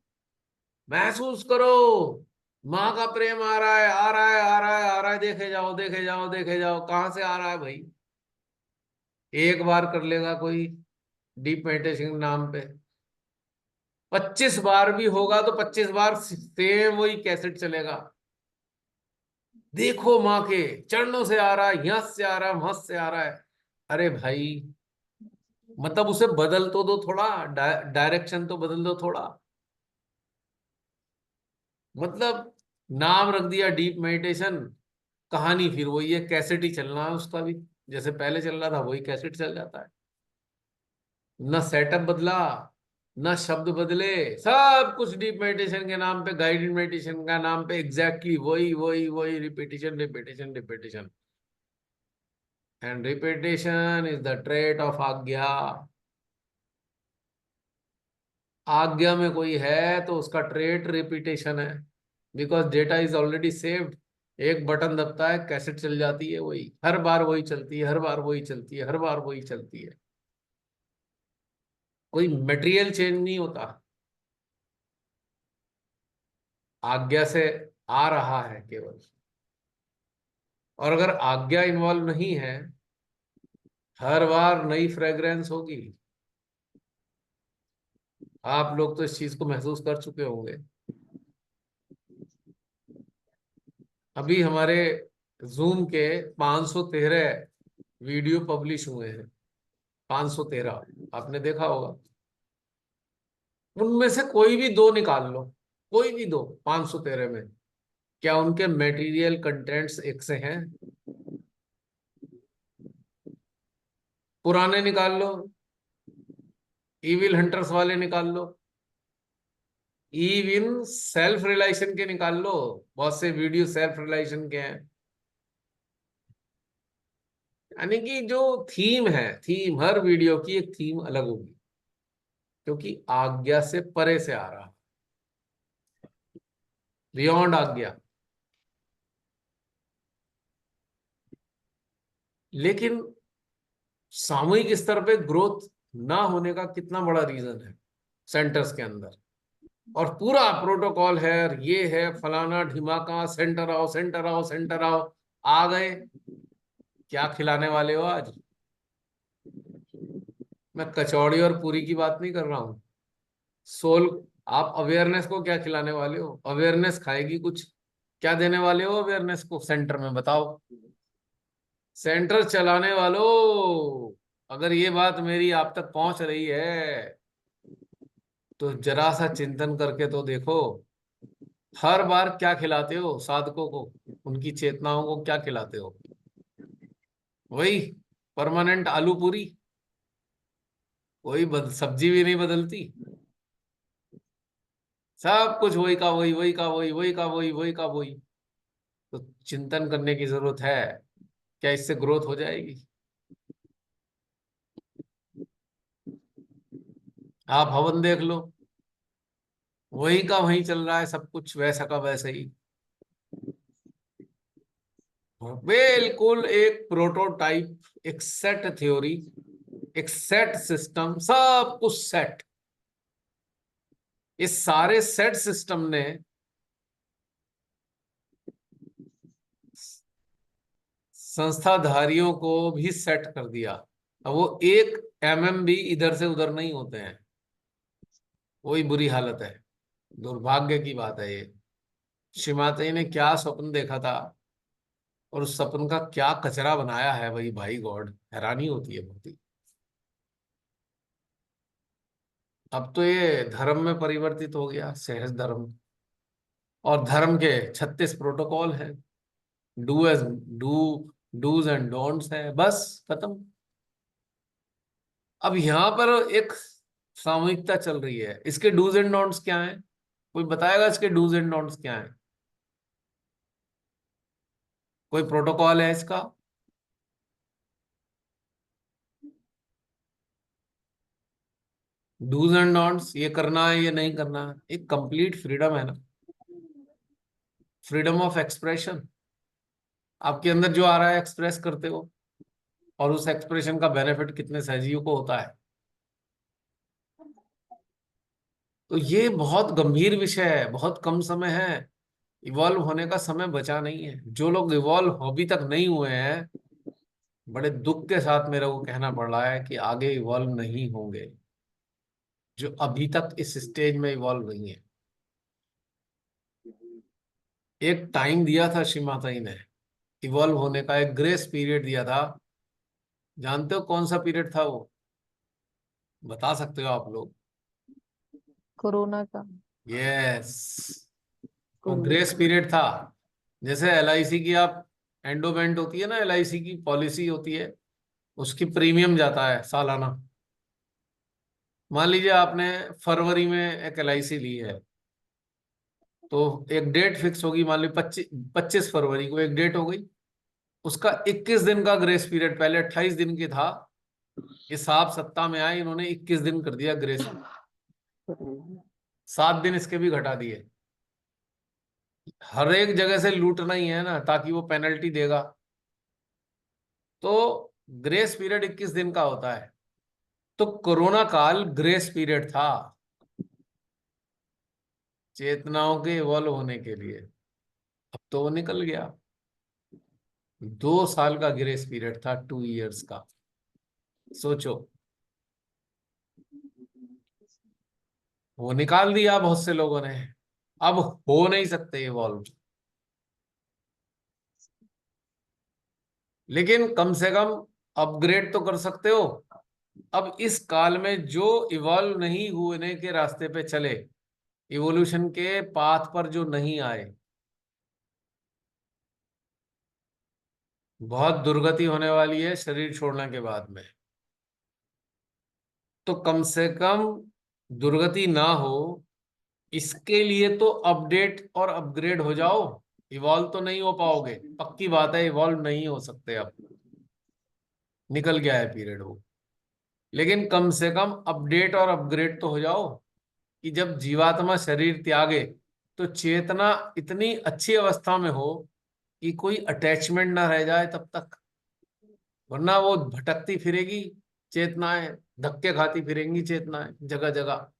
महसूस करो, माँ का प्रेम आ रहा है, आ रहा है, आ रहा है, आ रहा है, देखे जाओ, देखे जाओ, देखे जाओ, कहाँ से आ रहा है भाई? एक बार कर लेगा कोई डीप मेडिटेशन के नाम पे, 25 बार भी होगा तो 25 बार सेम वही कैसेट चलेगा। देखो माँ के चरणों से आ रहा है, यहाँ से आ रहा है, वहां से आ रहा है। अरे भाई, मतलब उसे बदल तो दो थोड़ा, डायरेक्शन तो बदल दो थोड़ा। मतलब नाम रख दिया डीप मेडिटेशन, कहानी फिर वही है, कैसेट ही चलना है उसका भी, जैसे पहले चल रहा था वही कैसेट चल जाता है। न सेटअप बदला, न शब्द बदले, सब कुछ डीप मेडिटेशन के नाम पे, गाइडेड मेडिटेशन का नाम पे एग्जैक्टली वही वही वही, repetition repetition repetition. And repetition is the trait of आज्ञा। आज्ञा में कोई है तो उसका ट्रेट रिपीटेशन है, because data is already saved. एक बटन दबता है, कैसेट चल जाती है, वही हर बार वही चलती है, हर बार वही चलती है, हर बार वही चलती है। कोई मटेरियल चेंज नहीं होता, आज्ञा से आ रहा है केवल। और अगर आज्ञा इन्वॉल्व नहीं है, हर बार नई फ्रेग्रेंस होगी। आप लोग तो इस चीज को महसूस कर चुके होंगे। अभी हमारे जूम के 513 वीडियो पब्लिश हुए हैं, 513, आपने देखा होगा। उनमें से कोई भी दो निकाल लो, कोई भी दो 513 में, क्या उनके मटेरियल कंटेंट्स एक से हैं? पुराने निकाल लो, इविल हंटर्स वाले निकाल लो, इवन सेल्फ रिलाइजेशन के निकाल लो, बहुत से वीडियो सेल्फ रिलाइजेशन के हैं। यानी कि जो थीम है, थीम हर वीडियो की एक थीम अलग होगी, क्योंकि आज्ञा से परे से आ रहा, बियॉन्ड आज्ञा। लेकिन सामूहिक स्तर पे ग्रोथ ना होने का कितना बड़ा रीजन है सेंटर्स के अंदर, और पूरा प्रोटोकॉल है, ये है फलाना ढिमाका, सेंटर आओ, सेंटर आओ, सेंटर आओ। आ गए, क्या खिलाने वाले हो आज? मैं कचौड़ी और पूरी की बात नहीं कर रहा हूँ, सोल। आप अवेयरनेस को क्या खिलाने वाले हो? अवेयरनेस खाएगी कुछ, क्या देने वाले हो अवेयरनेस को सेंटर में, बताओ? सेंटर चलाने वालों, अगर ये बात मेरी आप तक पहुंच रही है तो जरा सा चिंतन करके तो देखो, हर बार क्या खिलाते हो साधकों को, उनकी चेतनाओं को क्या खिलाते हो? वही परमानेंट आलू पूरी, सब्जी भी नहीं बदलती, सब कुछ वही का वही, वही का वही, वही का वही, वही का वही। तो चिंतन करने की जरूरत है। क्या इससे ग्रोथ हो जाएगी? आप हवन देख लो, वही का वही चल रहा है, सब कुछ वैसा का वैसा ही। बिल्कुल एक प्रोटोटाइप, एक सेट थ्योरी, एक सेट सिस्टम, सब कुछ सेट। इस सारे सेट सिस्टम ने संस्थाधारियों को भी सेट कर दिया। अब वो एक भी इधर से उधर नहीं होते हैं, वही बुरी हालत है। दुर्भाग्य की बात है ये। श्रीमाता ने क्या स्वप्न देखा था और उस सपन का क्या कचरा बनाया है, वही भाई गॉड, हैरानी होती है बहुत ही। अब तो ये धर्म में परिवर्तित हो गया, सहज धर्म। और धर्म के 36 प्रोटोकॉल हैं, do as do dos and don'ts है, बस खत्म। अब यहां पर एक सामूहिकता चल रही है। इसके डूज एंड डोंट्स क्या हैं? कोई बताएगा इसके डूज एंड डोंट्स क्या हैं? कोई प्रोटोकॉल है इसका? डूज एंड डोंट्स, ये करना है ये नहीं करना है, एक कंप्लीट फ्रीडम है ना, फ्रीडम ऑफ एक्सप्रेशन। आपके अंदर जो आ रहा है एक्सप्रेस करते हो, और उस एक्सप्रेशन का बेनिफिट कितने सहजीवियों को होता है। तो ये बहुत गंभीर विषय है, बहुत कम समय है, इवॉल्व होने का समय बचा नहीं है। जो लोग इवॉल्व अभी तक नहीं हुए हैं, बड़े दुख के साथ मेरे को कहना पड़ रहा है कि आगे इवॉल्व नहीं होंगे, जो अभी तक इस स्टेज में इवॉल्व नहीं है। एक टाइम दिया था श्री माता जी ने इवॉल्व होने का, एक ग्रेस पीरियड दिया था। जानते हो कौन सा पीरियड था वो? बता सकते हो आप लोग? कोरोना का। यस, वो कोरोना ग्रेस पीरियड था। जैसे एलआईसी की आप एंडोमेंट होती है ना, एलआईसी की पॉलिसी होती है, उसकी प्रीमियम जाता है सालाना। मान लीजिए आपने फरवरी में एक एलआईसी ली है, तो एक डेट फिक्स होगी, मान लीजिए 25 फरवरी को एक डेट हो गई। उसका 21 दिन का ग्रेस पीरियड, पहले 28 दिन की था, ये साहब सत्ता में आए, इन्होंने 21 दिन कर दिया ग्रेस। 7 दिन इसके भी घटा दिए। हर एक जगह से लूटना ही है ना, ताकि वो पेनल्टी देगा। तो ग्रेस पीरियड 21 दिन का होता है। तो कोरोना काल ग्रेस पीरियड था चेतनाओं के इवॉल्व होने के लिए। अब तो वो निकल गया। 2 साल का ग्रेस पीरियड था, 2 इयर्स का। सोचो, वो निकाल दिया बहुत से लोगों ने। अब हो नहीं सकते इवॉल्व, लेकिन कम से कम अपग्रेड तो कर सकते हो। अब इस काल में जो इवॉल्व नहीं होने के रास्ते पे चले, इवोल्यूशन के पाथ पर जो नहीं आए, बहुत दुर्गति होने वाली है शरीर छोड़ने के बाद में। तो कम से कम दुर्गति ना हो, इसके लिए तो अपडेट और अपग्रेड हो जाओ। इवॉल्व तो नहीं हो पाओगे, पक्की बात है, इवॉल्व नहीं हो सकते अब, निकल गया है पीरियड वो। लेकिन कम से कम अपडेट और अपग्रेड तो हो जाओ, कि जब जीवात्मा शरीर त्यागे तो चेतना इतनी अच्छी अवस्था में हो कि कोई अटैचमेंट ना रह जाए तब तक। वरना वो भटकती फिरेगी चेतनाएं, धक्के खाती फिरेंगी चेतनाएं जगह जगह।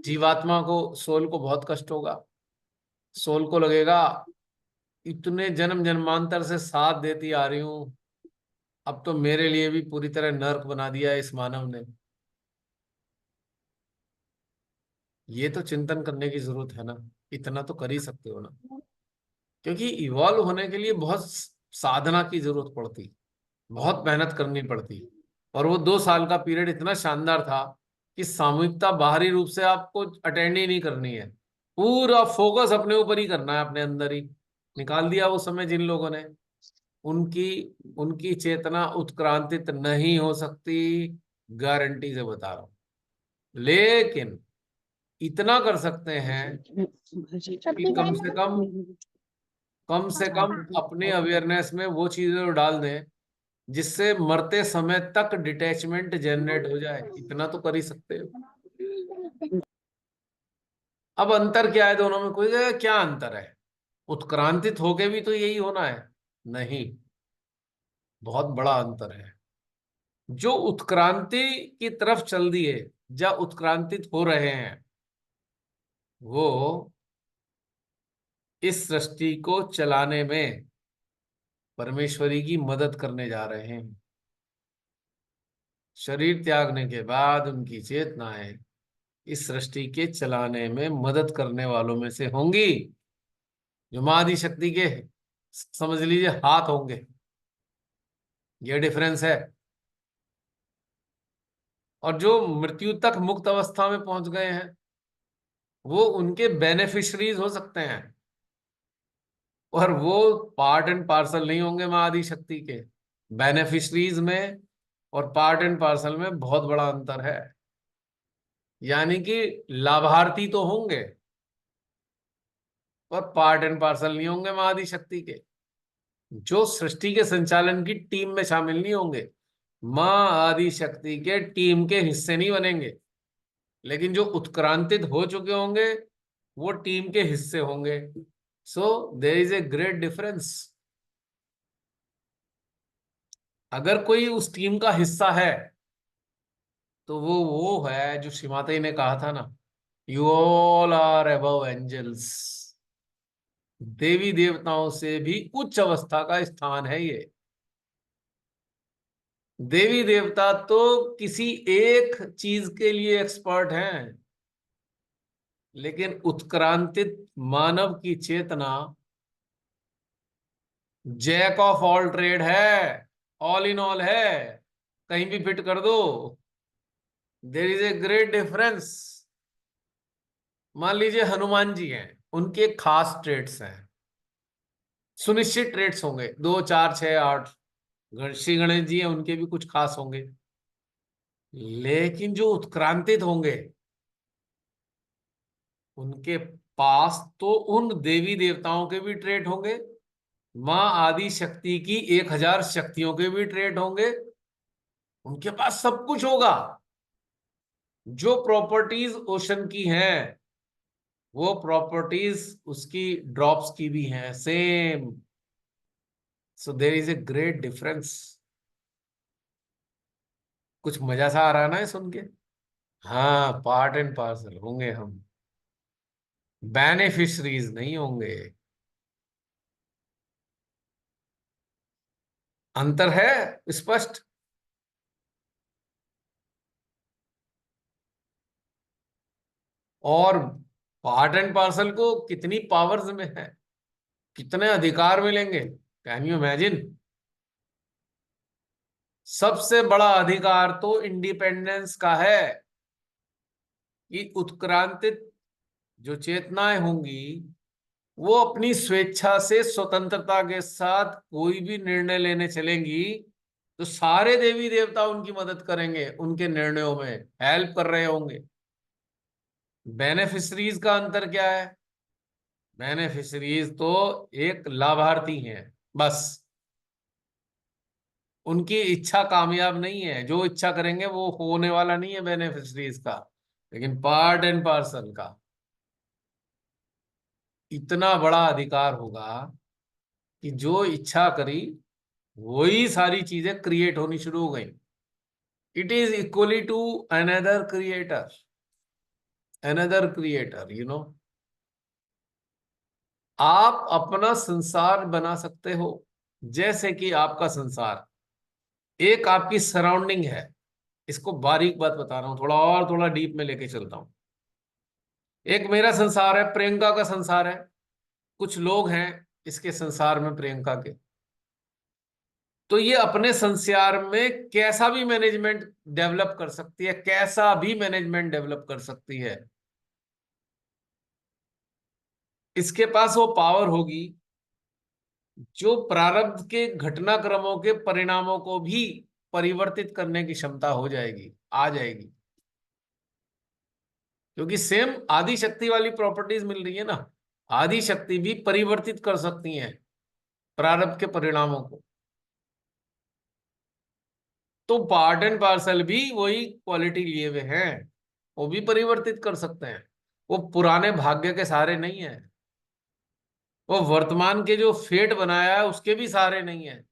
जीवात्मा को, सोल को बहुत कष्ट होगा। सोल को लगेगा इतने जन्म जन्मांतर से साथ देती आ रही हूं, अब तो मेरे लिए भी पूरी तरह नर्क बना दिया है इस मानव ने। ये तो चिंतन करने की जरूरत है ना, इतना तो कर ही सकते हो ना। क्योंकि इवॉल्व होने के लिए बहुत साधना की जरूरत पड़ती, बहुत मेहनत करनी पड़ती। और वो 2 साल का पीरियड इतना शानदार था कि सामूहिकता बाहरी रूप से आपको अटेंड ही नहीं करनी है, पूरा फोकस अपने ऊपर ही करना है, अपने अंदर ही। निकाल दिया वो समय जिन लोगों ने, उनकी उनकी चेतना उत्क्रांतित नहीं हो सकती, गारंटी से बता रहा हूं। लेकिन इतना कर सकते हैं कि कम से कम कम से कम अपने अवेयरनेस में वो चीजें डाल दें जिससे मरते समय तक डिटैचमेंट जनरेट हो जाए। इतना तो कर ही सकते हो। अब अंतर क्या है दोनों में? कोई कहेगा क्या अंतर है, उत्क्रांतित होके भी तो यही होना है। नहीं, बहुत बड़ा अंतर है। जो उत्क्रांति की तरफ चल दिए या उत्क्रांतित हो रहे हैं, वो इस सृष्टि को चलाने में परमेश्वरी की मदद करने जा रहे हैं। शरीर त्यागने के बाद उनकी चेतनाएं इस सृष्टि के चलाने में मदद करने वालों में से होंगी, जो मां आदि शक्ति के समझ लीजिए हाथ होंगे। ये डिफरेंस है। और जो मृत्यु तक मुक्त अवस्था में पहुंच गए हैं, वो उनके बेनिफिशरीज हो सकते हैं, और वो पार्ट एंड पार्सल नहीं होंगे मां आदि शक्ति के। बेनिफिशरीज में और पार्ट एंड पार्सल में बहुत बड़ा अंतर है। यानी कि लाभार्थी तो होंगे पर पार्ट एंड पार्सल नहीं होंगे मां आदि शक्ति के। जो सृष्टि के संचालन की टीम में शामिल नहीं होंगे, मां आदि शक्ति के टीम के हिस्से नहीं बनेंगे। लेकिन जो उत्क्रांतित हो चुके होंगे वो टीम के हिस्से होंगे। So there is a great difference. अगर कोई उस टीम का हिस्सा है तो वो है जो श्रीमाता ने कहा था ना, you all are above angels. देवी देवताओं से भी उच्च अवस्था का स्थान है ये। देवी देवता तो किसी एक चीज के लिए एक्सपर्ट हैं, लेकिन उत्क्रांतित मानव की चेतना जैक ऑफ ऑल ट्रेड है, ऑल इन ऑल है, कहीं भी फिट कर दो। There is a great difference. मान लीजिए हनुमान जी हैं, उनके खास ट्रेड्स हैं, सुनिश्चित ट्रेड्स होंगे, 2 4 6 8। श्री गणेश जी हैं, उनके भी कुछ खास होंगे। लेकिन जो उत्क्रांतित होंगे उनके पास तो उन देवी देवताओं के भी ट्रेड होंगे, मां आदि शक्ति की 1000 शक्तियों के भी ट्रेड होंगे। उनके पास सब कुछ होगा। जो प्रॉपर्टीज ओशन की हैं वो प्रॉपर्टीज उसकी ड्रॉप्स की भी हैं, same. So there is a great difference. कुछ मजा सा आ रहा है ना ये सुन के? हाँ, पार्ट एंड पार्सल होंगे हम, बेनिफिशरीज नहीं होंगे। अंतर है स्पष्ट। और पार्ट एंड पार्सल को कितनी पावर्स में है, कितने अधिकार मिलेंगे, कैन यू इमेजिन? सबसे बड़ा अधिकार तो इंडिपेंडेंस का है कि उत्क्रांतित जो चेतनाएं होंगी वो अपनी स्वेच्छा से स्वतंत्रता के साथ कोई भी निर्णय लेने चलेंगी, तो सारे देवी देवता उनकी मदद करेंगे, उनके निर्णयों में हेल्प कर रहे होंगे। बेनिफिशरीज का अंतर क्या है? बेनिफिशरीज तो एक लाभार्थी हैं बस। उनकी इच्छा कामयाब नहीं है, जो इच्छा करेंगे वो होने वाला नहीं है बेनिफिशरीज का। लेकिन पार्ट एंड पार्सल का इतना बड़ा अधिकार होगा कि जो इच्छा करी वही सारी चीजें क्रिएट होनी शुरू हो गई। It is equally to another creator, you know. आप अपना संसार बना सकते हो। जैसे कि आपका संसार एक आपकी सराउंडिंग है। इसको बारीक बात बता रहा हूं, थोड़ा और थोड़ा डीप में लेके चलता हूं। एक मेरा संसार है, प्रियंका का संसार है, कुछ लोग हैं इसके संसार में प्रियंका के। तो ये अपने संसार में कैसा भी मैनेजमेंट डेवलप कर सकती है, कैसा भी मैनेजमेंट डेवलप कर सकती है। इसके पास वो पावर होगी जो प्रारब्ध के घटनाक्रमों के परिणामों को भी परिवर्तित करने की क्षमता हो जाएगी, आ जाएगी। क्योंकि सेम आदि शक्ति वाली प्रॉपर्टीज मिल रही है ना। आदि शक्ति भी परिवर्तित कर सकती हैं प्रारब्ध के परिणामों को। तो पार्ट एंड पार्सल भी वही क्वालिटी लिए हुए हैं, वो भी परिवर्तित कर सकते हैं। वो पुराने भाग्य के सहारे नहीं है, वो वर्तमान के जो फेट बनाया है उसके भी सहारे नहीं है।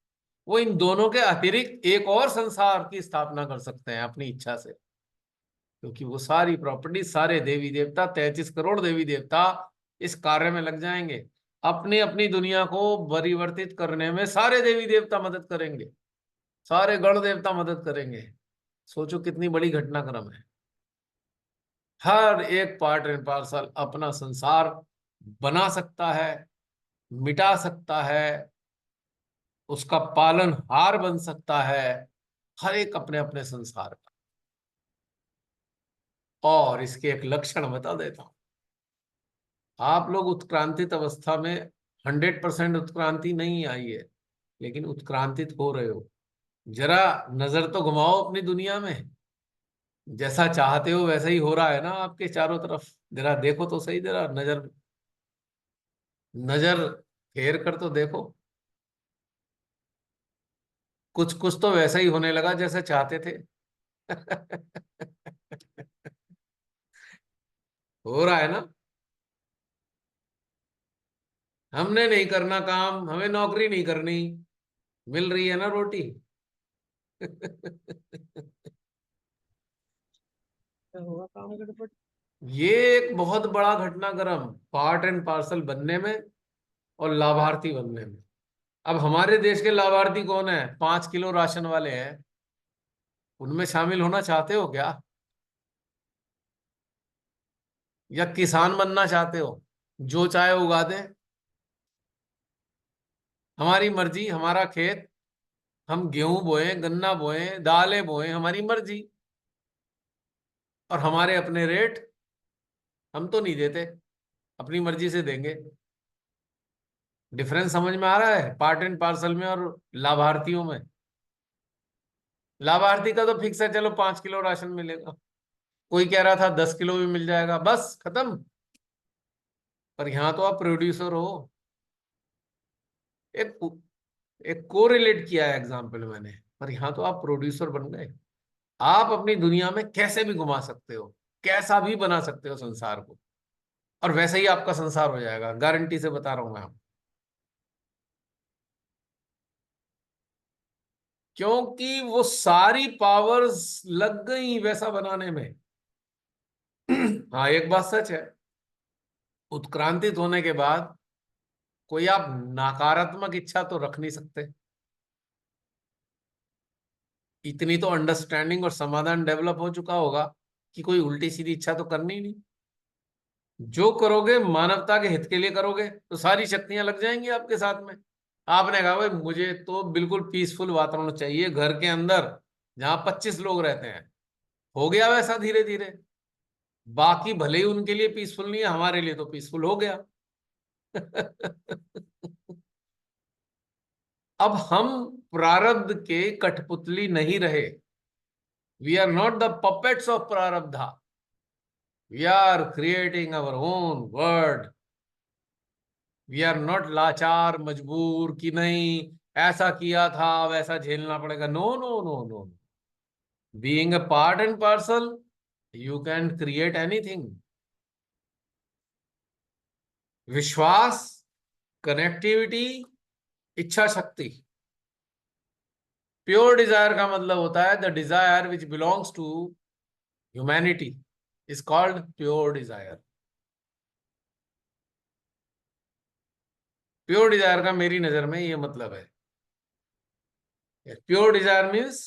वो इन दोनों के अतिरिक्त एक और संसार की स्थापना कर सकते हैं अपनी इच्छा से, क्योंकि वो सारी प्रॉपर्टी, सारे देवी देवता, 33 करोड़ देवी देवता इस कार्य में लग जाएंगे। अपनी अपनी दुनिया को परिवर्तित करने में सारे देवी देवता मदद करेंगे, सारे गण देवता मदद करेंगे। सोचो कितनी बड़ी घटनाक्रम है। हर एक पार्ट एंड पार्सल अपना संसार बना सकता है, मिटा सकता है, उसका पालनहार बन सकता है, हर एक अपने अपने संसार का। और इसके एक लक्षण बता देता हूं। आप लोग उत्क्रांतित अवस्था में 100% उत्क्रांति नहीं आई है, लेकिन उत्क्रांतित हो रहे हो। जरा नजर तो घुमाओ अपनी दुनिया में, जैसा चाहते हो वैसा ही हो रहा है ना आपके चारों तरफ। जरा देखो तो सही, जरा नजर नजर फेर कर तो देखो। कुछ कुछ तो वैसा ही होने लगा जैसे चाहते थे। हो रहा है ना। हमने नहीं करना काम, हमें नौकरी नहीं करनी, मिल रही है ना रोटी। क्या होगा काम गड़बड़। ये एक बहुत बड़ा घटनाक्रम पार्ट एंड पार्सल बनने में और लाभार्थी बनने में। अब हमारे देश के लाभार्थी कौन है? 5 किलो राशन वाले हैं। उनमें शामिल होना चाहते हो क्या? या किसान बनना चाहते हो, जो चाहे उगा दें, हमारी मर्जी, हमारा खेत, हम गेहूं बोए, गन्ना बोए, दालें बोए, हमारी मर्जी, और हमारे अपने रेट। हम तो नहीं देते, अपनी मर्जी से देंगे। डिफरेंस समझ में आ रहा है पार्ट एंड पार्सल में और लाभार्थियों में? लाभार्थी का तो फिक्स है, चलो 5 किलो राशन मिलेगा। कोई कह रहा था 10 किलो भी मिल जाएगा, बस खत्म। पर यहां तो आप प्रोड्यूसर हो। एक एक कोरिलेट किया है एग्जाम्पल मैंने, पर यहां तो आप प्रोड्यूसर बन गए। आप अपनी दुनिया में कैसे भी घुमा सकते हो, कैसा भी बना सकते हो संसार को, और वैसे ही आपका संसार हो जाएगा, गारंटी से बता रहा हूं मैं आपको। क्योंकि वो सारी पावर्स लग गई वैसा बनाने में। हाँ, एक बात सच है, उत्क्रांतित होने के बाद कोई आप नकारात्मक इच्छा तो रख नहीं सकते। इतनी तो अंडरस्टैंडिंग और समाधान डेवलप हो चुका होगा कि कोई उल्टी सीधी इच्छा तो करनी ही नहीं। जो करोगे मानवता के हित के लिए करोगे, तो सारी शक्तियां लग जाएंगी आपके साथ में। आपने कहा भाई मुझे तो बिल्कुल पीसफुल वातावरण चाहिए घर के अंदर, जहां 25 लोग रहते हैं। हो गया वैसा धीरे धीरे। बाकी भले ही उनके लिए पीसफुल नहीं है, हमारे लिए तो पीसफुल हो गया। अब हम प्रारब्ध के कठपुतली नहीं रहे। We are not the puppets of प्रारब्धा। We are creating our own world. We are not लाचार मजबूर कि नहीं ऐसा किया था वैसा झेलना पड़ेगा। No no no no. Being a part and parcel, you can create anything. विश्वास, कनेक्टिविटी, इच्छा शक्ति। प्योर डिजायर का मतलब होता है the desire which belongs to humanity is called pure desire. Pure desire का मेरी नजर में ये मतलब है। Pure desire means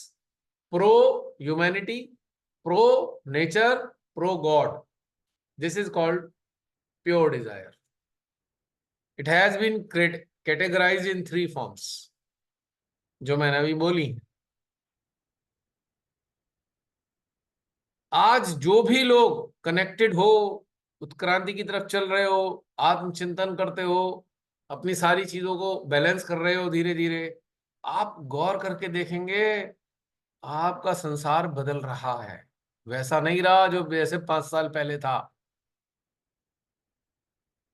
pro humanity, pro nature, pro God. This is called pure desire. It has been categorized in 3 forms, जो मैंने अभी बोली। आज जो भी लोग कनेक्टेड हो, उत्क्रांति की तरफ चल रहे हो, आत्मचिंतन करते हो, अपनी सारी चीजों को बैलेंस कर रहे हो धीरे धीरे, आप गौर करके देखेंगे आपका संसार बदल रहा है। वैसा नहीं रहा जो जैसे 5 साल पहले था।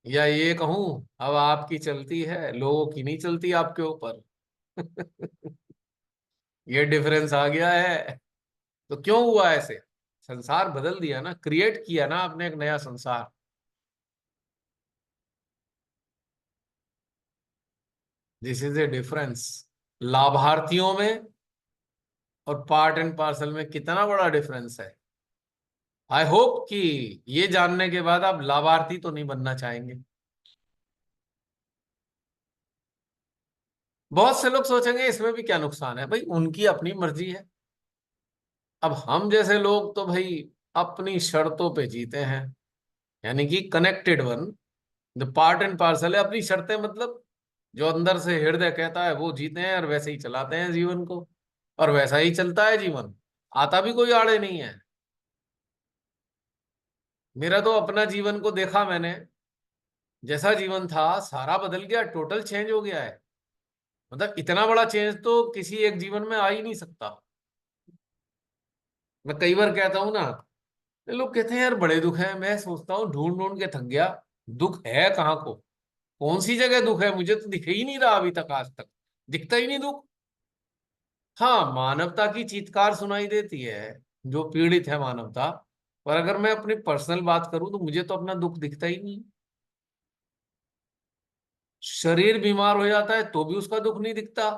या ये कहूं, अब आपकी चलती है, लोगों की नहीं चलती आपके ऊपर। ये डिफरेंस आ गया है। तो क्यों हुआ ऐसे? संसार बदल दिया ना, क्रिएट किया ना आपने एक नया संसार। This is a difference. लाभार्थियों में और पार्ट एंड पार्सल में कितना बड़ा डिफरेंस है। आई होप कि ये जानने के बाद आप लाभार्थी तो नहीं बनना चाहेंगे। बहुत से लोग सोचेंगे इसमें भी क्या नुकसान है, भाई उनकी अपनी मर्जी है। अब हम जैसे लोग तो भाई अपनी शर्तों पे जीते हैं, यानी कि connected one. The part and parcel है अपनी शर्तें, मतलब जो अंदर से हृदय कहता है वो जीते हैं और वैसे ही चलाते हैं जीवन को, और वैसा ही चलता है जीवन। आता भी कोई आड़े नहीं है। मेरा तो अपना जीवन को देखा मैंने, जैसा जीवन था सारा बदल गया, टोटल चेंज हो गया है। मतलब इतना बड़ा चेंज तो किसी एक जीवन में आ ही नहीं सकता। मैं कई बार कहता हूं ना, लोग कहते हैं यार बड़े दुख है, मैं सोचता हूँ ढूंढ ढूंढ के थक गया, दुख है कहाँ को, कौन सी जगह दुख है, मुझे तो दिख ही नहीं रहा अभी तक, आज तक दिखता ही नहीं दुख। हाँ, मानवता की चीत्कार सुनाई देती है, जो पीड़ित है मानवता। पर अगर मैं अपनी पर्सनल बात करूं तो मुझे तो अपना दुख दिखता ही नहीं। शरीर बीमार हो जाता है तो भी उसका दुख नहीं दिखता।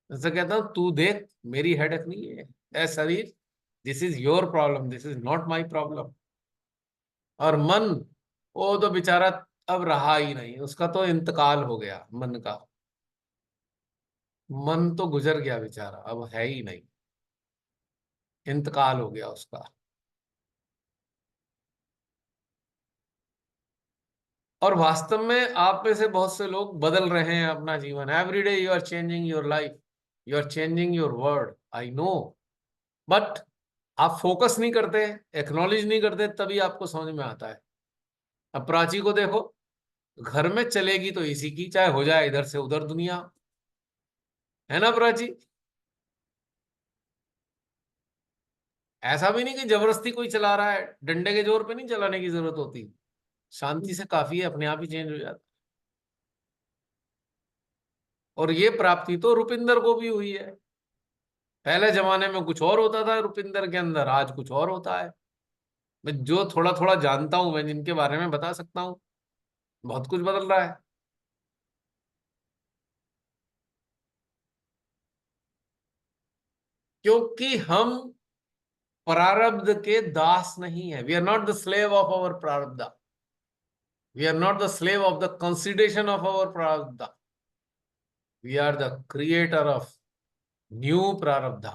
जैसे कहता हूं तू देख, मेरी हेडेक नहीं है, ए शरीर, this is your problem, this is not my problem. और मन, वो तो बेचारा अब रहा ही नहीं, उसका तो इंतकाल हो गया मन का। मन तो गुजर गया बेचारा, अब है ही नहीं, इंतकाल हो गया उसका। और वास्तव में आप में से बहुत से लोग बदल रहे हैं अपना जीवन। Every day you are changing your life, you are changing your world, I know. But आप फोकस नहीं करते, एक्नॉलेज नहीं करते, तभी आपको समझ में आता है। अब प्राची को देखो, घर में चलेगी तो इसी की, चाहे हो जाए इधर से उधर दुनिया, है ना प्राची? ऐसा भी नहीं कि जबरदस्ती कोई चला रहा है, डंडे के जोर पे नहीं चलाने की जरूरत होती, शांति से काफी है, अपने आप ही चेंज हो जाता। और ये प्राप्ति तो रुपिंदर को भी हुई है। पहले जमाने में कुछ और होता था रुपिंदर के अंदर, आज कुछ और होता है। मैं जो थोड़ा थोड़ा जानता हूं, मैं जिनके बारे में बता सकता हूँ, बहुत कुछ बदल रहा है। क्योंकि हम प्रारब्ध के दास नहीं है। We are not the slave of our प्रारब्ध, we are not the slave of the consideration of our प्रारब्ध, we are the creator of new प्रारब्ध,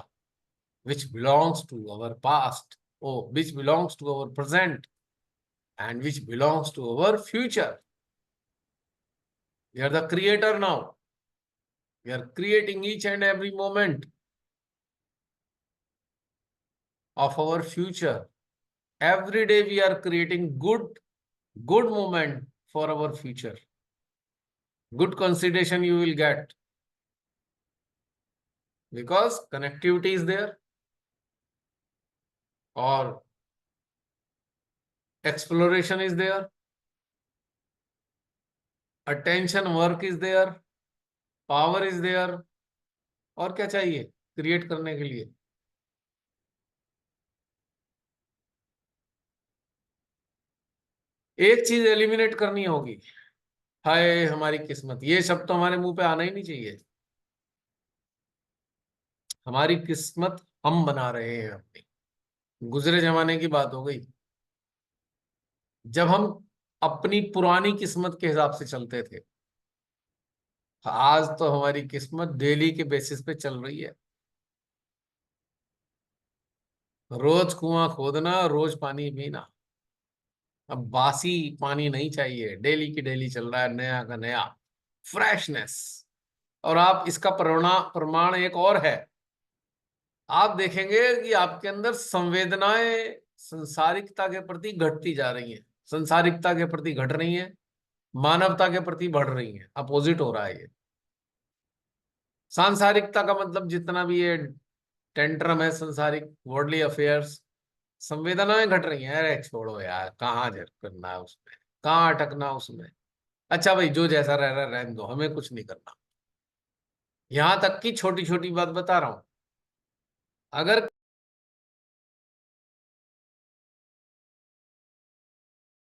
which belongs to our past, oh, which belongs to our present, and which belongs to our future. We are the creator now. We are creating each and every moment of our future. Every day we are creating good moment for our future. Good consideration you will get because connectivity is there, or exploration is there, attention work is there, power is there. और क्या चाहिए create करने के लिए? एक चीज eliminate करनी होगी, हाय हमारी किस्मत, ये शब्द तो हमारे मुंह पे आना ही नहीं चाहिए। हमारी किस्मत हम बना रहे हैं अपनी। गुजरे जमाने की बात हो गई, जब हम अपनी पुरानी किस्मत के हिसाब से चलते थे। आज तो हमारी किस्मत डेली के बेसिस पे चल रही है। रोज कुआं खोदना, रोज पानी पीना। अब बासी पानी नहीं चाहिए, डेली की डेली चल रहा है, नया का नया, फ्रेशनेस। और आप इसका प्रमाण एक और है। आप देखेंगे कि आपके अंदर संवेदनाएं संसारिकता के प्रति घटती जा रही हैं, संसारिकता के प्रति घट रही हैं, मानवता के प्रति बढ़ रही हैं। अपोजिट हो रहा है ये। सांसारिकता का मतलब जितना भी ये टेंट्रम है, संसारिक वर्ल्डली अफेयर्स, संवेदनाएं घट रही हैं। अरे छोड़ो यार, कहाँ जर करना है उसमें, कहाँ अटकना उसमें। अच्छा भाई, जो जैसा रह रहा रहने दो, हमें कुछ नहीं करना। यहां तक की छोटी छोटी बात बता रहा हूं। अगर